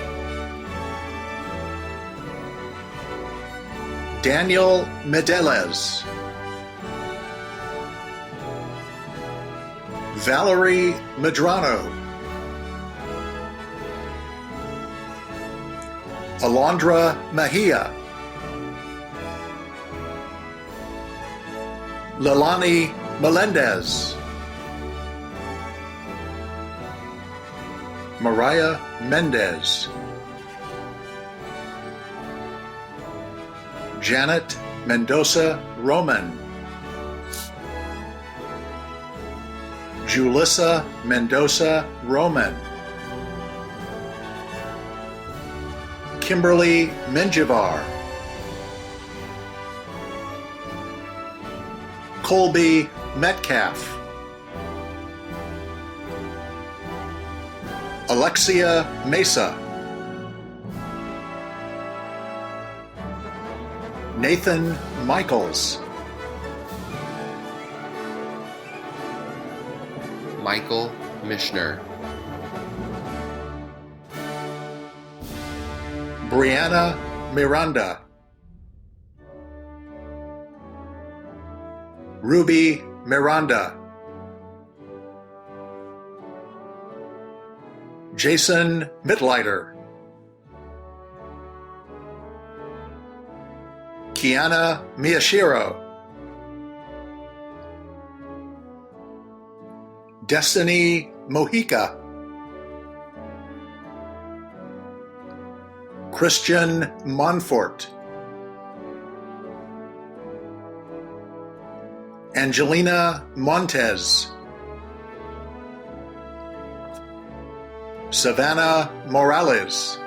Daniel Medeles, Valerie Medrano, Alondra Mejia, Lilani Melendez, Mariah Mendez, Janet Mendoza Roman, Julissa Mendoza Roman, Kimberly Menjivar, Colby Metcalf, Alexia Mesa, Nathan Michaels, Michael Mishner, Brianna Miranda, Ruby Miranda, Jason Mitleiter, Kiana Miyashiro, Destiny Mojica, Christian Monfort, Angelina Montez, Savannah Morales,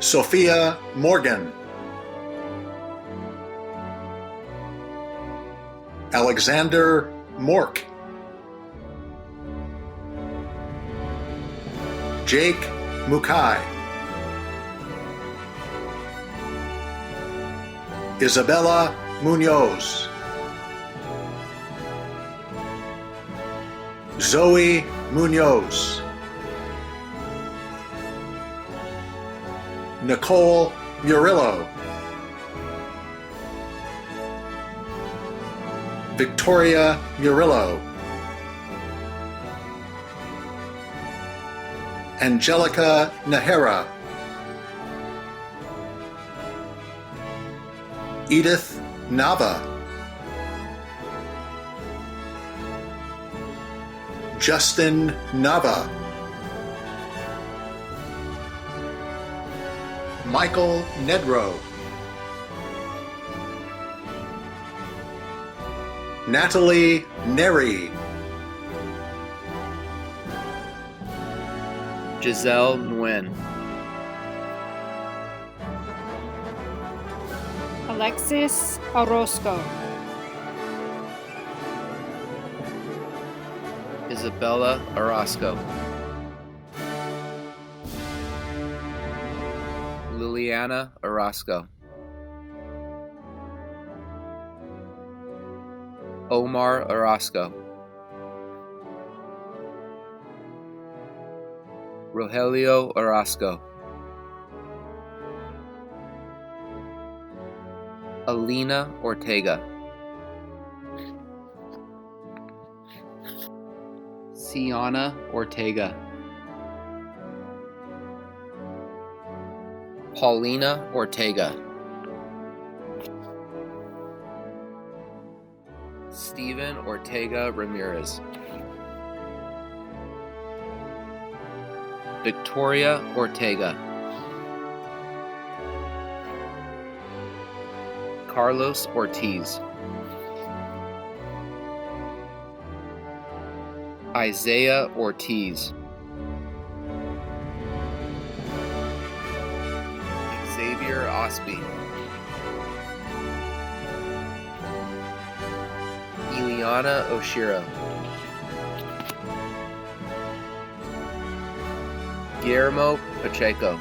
Sophia Morgan, Alexander Mork, Jake Mukai, Isabella Munoz, Zoe Munoz, Nicole Murillo, Victoria Murillo, Angelica Nahera, Edith Nava, Justin Nava, Michael Nedrow, Natalie Neri. Giselle Nguyen. Alexis Orozco. Isabella Orozco. Liliana Orozco. Omar Orozco. Rogelio Orozco. Alina Ortega. Siana Ortega. Paulina Ortega. Steven Ortega Ramirez. Victoria Ortega. Carlos Ortiz. Isaiah Ortiz. Xavier Osby. Eliana Oshiro. Guillermo Pacheco.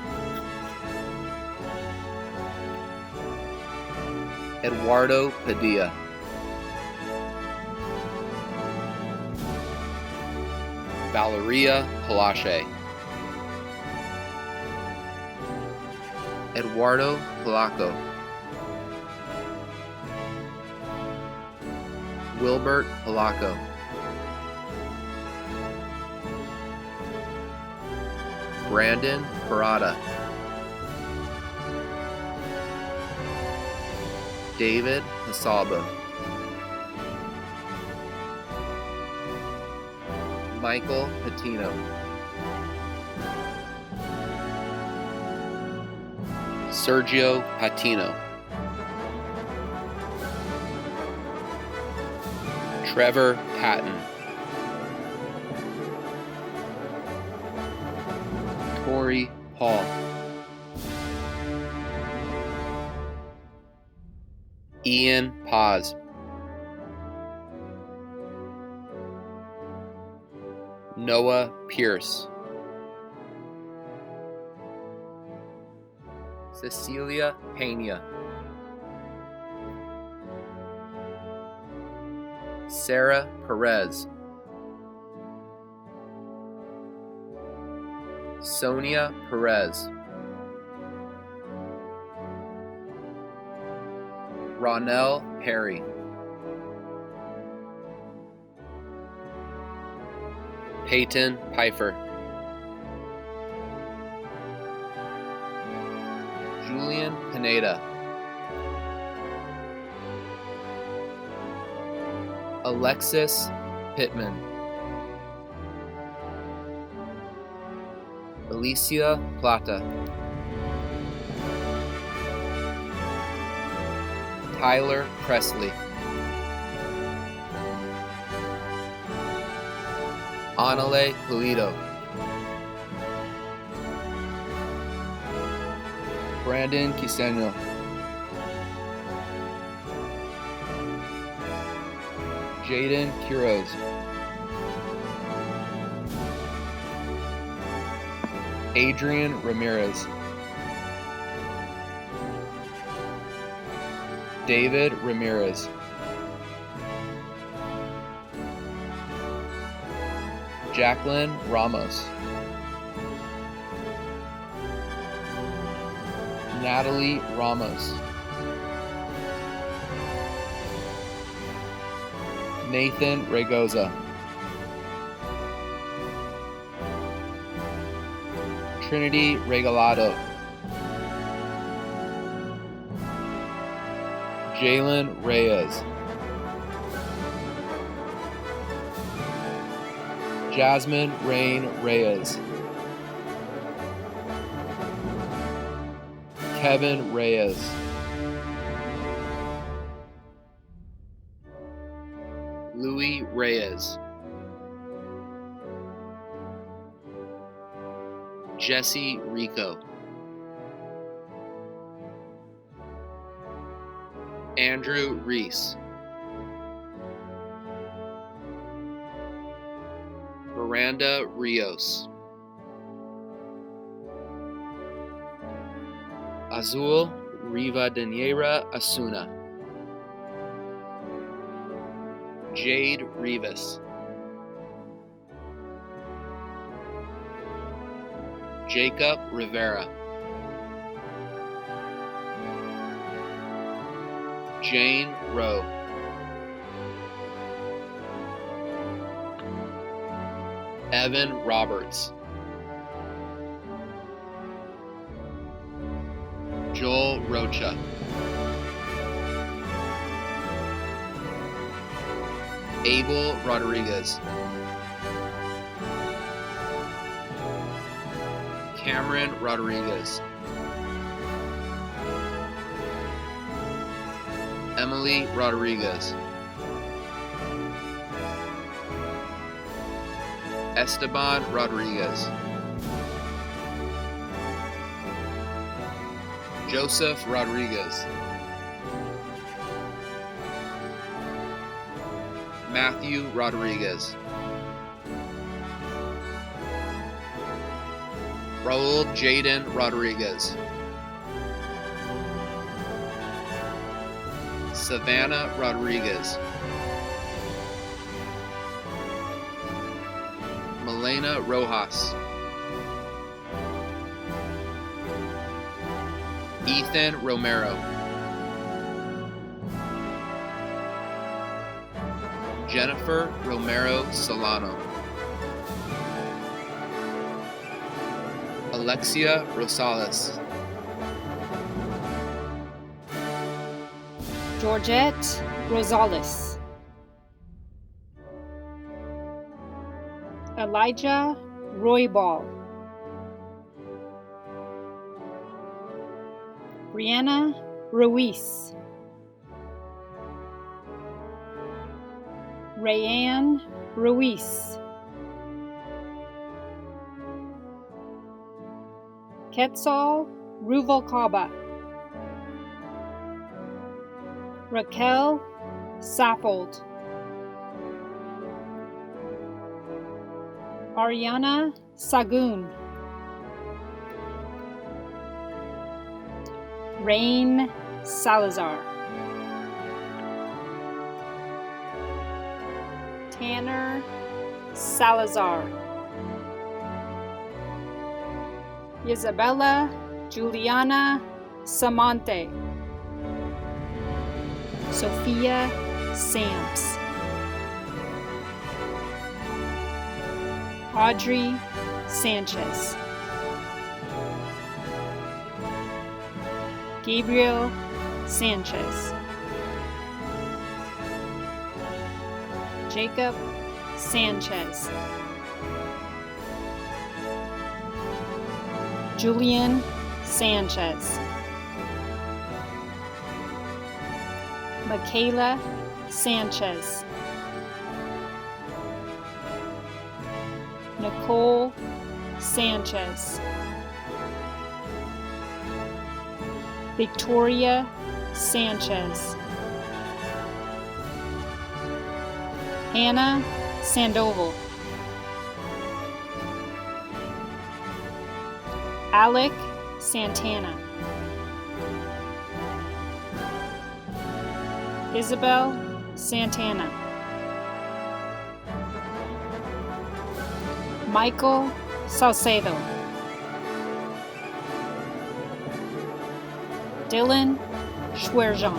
Eduardo Padilla. Valeria Palache. Eduardo Palaco. Wilbert Palaco. Brandon Parada. David Hasalba. Michael Patino. Sergio Patino. Trevor Patton. Corey Paul. Ian Paz. Noah Pierce. Cecilia Pena. Sarah Perez. Sonia Perez. Ronell Perry. Peyton Pfeiffer. Julian Pineda. Alexis Pittman. Alicia Plata. Tyler Presley. Anale Pulido. Brandon Quiseño. Jaden Quiroz. Adrian Ramirez. David Ramirez. Jacqueline Ramos. Natalie Ramos. Nathan Regoza. Trinity Regalado. Jalen Reyes. Jasmine Rain Reyes. Kevin Reyes. Louis Reyes, Jesse Rico, Andrew Reese, Miranda Rios, Azul Rivadeneira Asuna, Jade Rivas, Jacob Rivera, Jane Rowe, Evan Roberts, Joel Rocha, Abel Rodriguez, Cameron Rodriguez, Emily Rodriguez, Esteban Rodriguez, Joseph Rodriguez, Matthew Rodriguez, Raul Jaden Rodriguez, Savannah Rodriguez, Milena Rojas, Ethan Romero, Jennifer Romero Solano, Alexia Rosales, Georgette Rosales, Elijah Roybal, Brianna Ruiz, Rayanne Ruiz, Quetzal Ruvalcaba, Raquel Saffold, Ariana Sagun, Rain Salazar, Tanner Salazar, Isabella Juliana Samante, Sophia Sams, Audrey Sanchez, Gabriel Sanchez, Jacob Sanchez, Julian Sanchez, Michaela Sanchez, Nicole Sanchez, Victoria Sanchez, Hannah Sandoval, Alec Santana, Isabel Santana, Michael Salcedo, Dylan Schwerjan,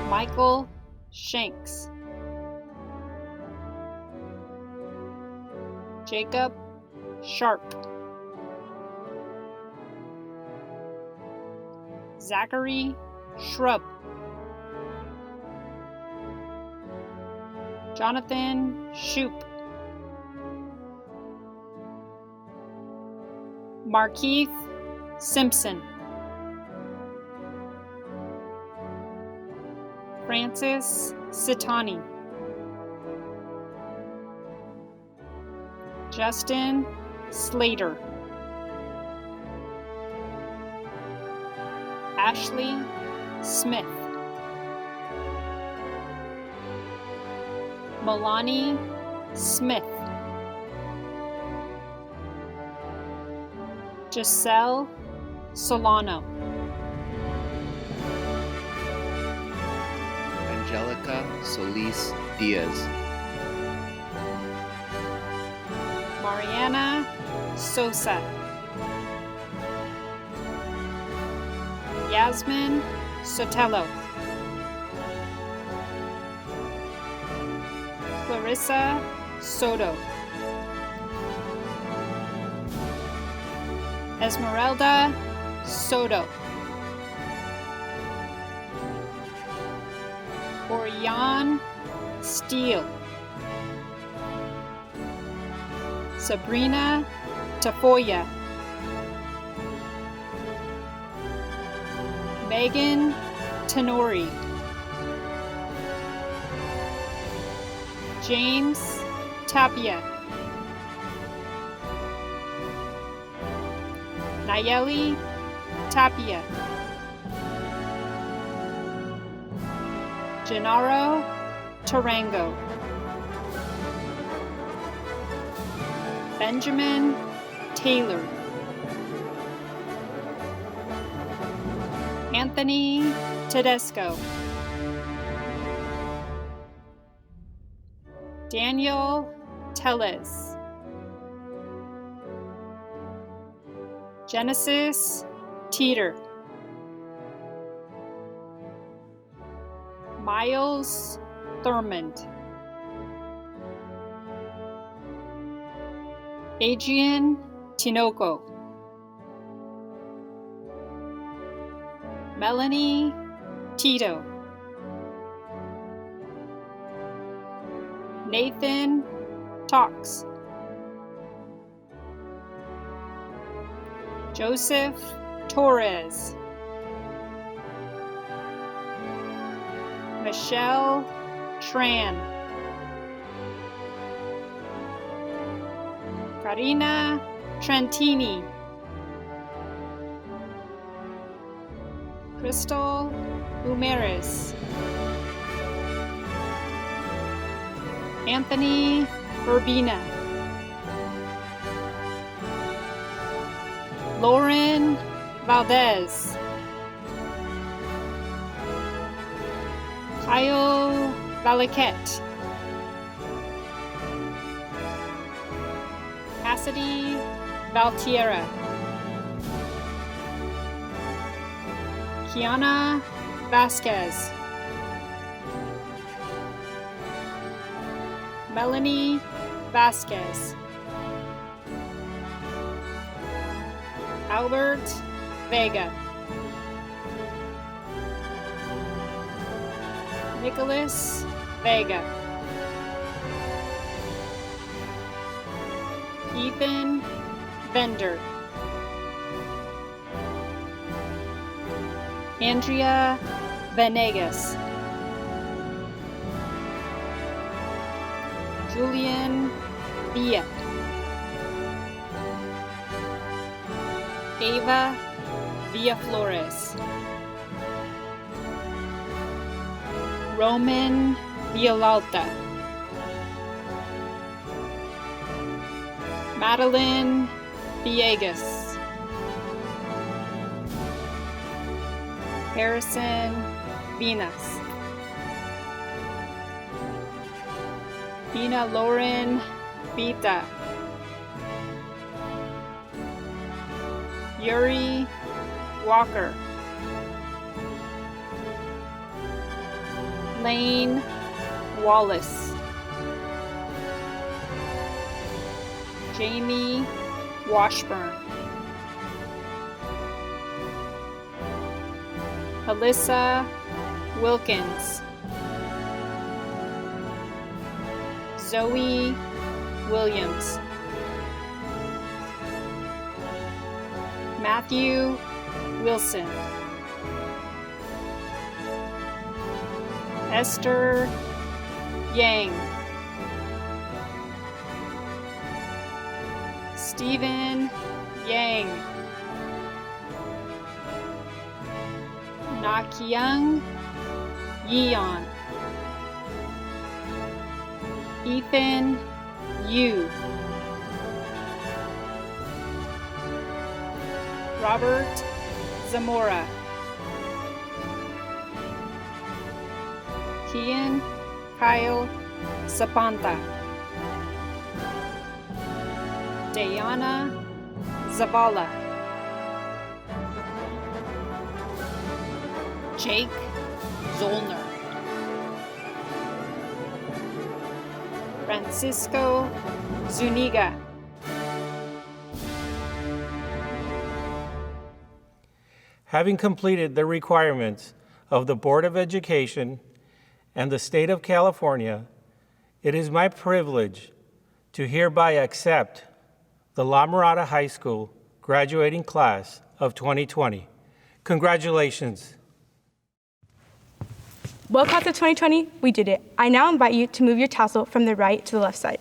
Michael Shanks, Jacob Sharp, Zachary Shrub, Jonathan Shoup, Markeith Simpson, Francis Sitani, Justin Slater, Ashley Smith, Milani Smith, Giselle Solano, Angelica Solis Diaz, Mariana Sosa, Yasmin Sotelo, Clarissa Soto, Esmeralda Soto, Orion Steele, Sabrina Tafoya, Megan Tenori, James Tapia, Nayeli Tapia, Gennaro Tarango, Benjamin Taylor, Anthony Tedesco, Daniel Tellez, Genesis Teeter, Miles Thurmond, Adrian Tinoco, Melanie Tito, Nathan Talks, Joseph Torres, Michelle Tran, Karina Trentini, Crystal Umeres, Anthony Urbina, Lauren Valdez, Kyle Valaquette, Cassidy Valtierra, Kiana Vasquez, Melanie Vasquez, Albert Vega, Nicholas Vega, Ethan Bender, Andrea Venegas, Julian Villa, Ava Villaflores, Roman Villalta, Madeline Villegas, Harrison Vinas, Dina Lauren Vita, Yuri Walker, Lane Wallace, Jamie Washburn, Alyssa Wilkins, Zoe Williams, Matthew Wilson, Esther Yang, Stephen Yang, Nakyung Yeon, Ethan Yu, Robert Zamora, Kian Kyle Zapanta, Dayana Zavala, Jake Zollner, Francisco Zuniga, Having completed the requirements of the Board of Education and the State of California, it is my privilege to hereby accept the La Mirada High School graduating class of 2020. Congratulations. Well, class of 2020, we did it. I now invite you to move your tassel from the right to the left side.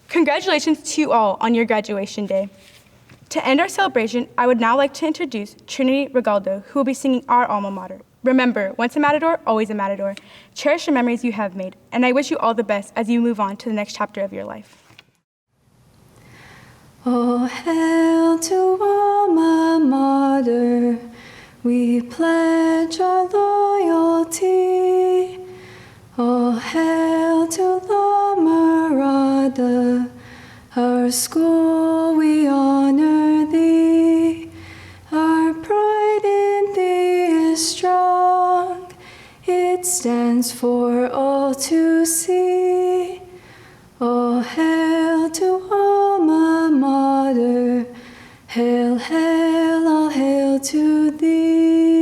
Congratulations to you all on your graduation day. To end our celebration, I would now like to introduce Trinity Regaldo, who will be singing our alma mater. Remember, once a matador, always a matador. Cherish the memories you have made, and I wish you all the best as you move on to the next chapter of your life. Oh, hail to Alma Mater, we pledge our loyalty. Oh, hail to La Mirada, our school, we honor thee. Our pride in thee is strong, it stands for all to see. Oh, hail to Alma Mater, hail, hail, all hail to thee.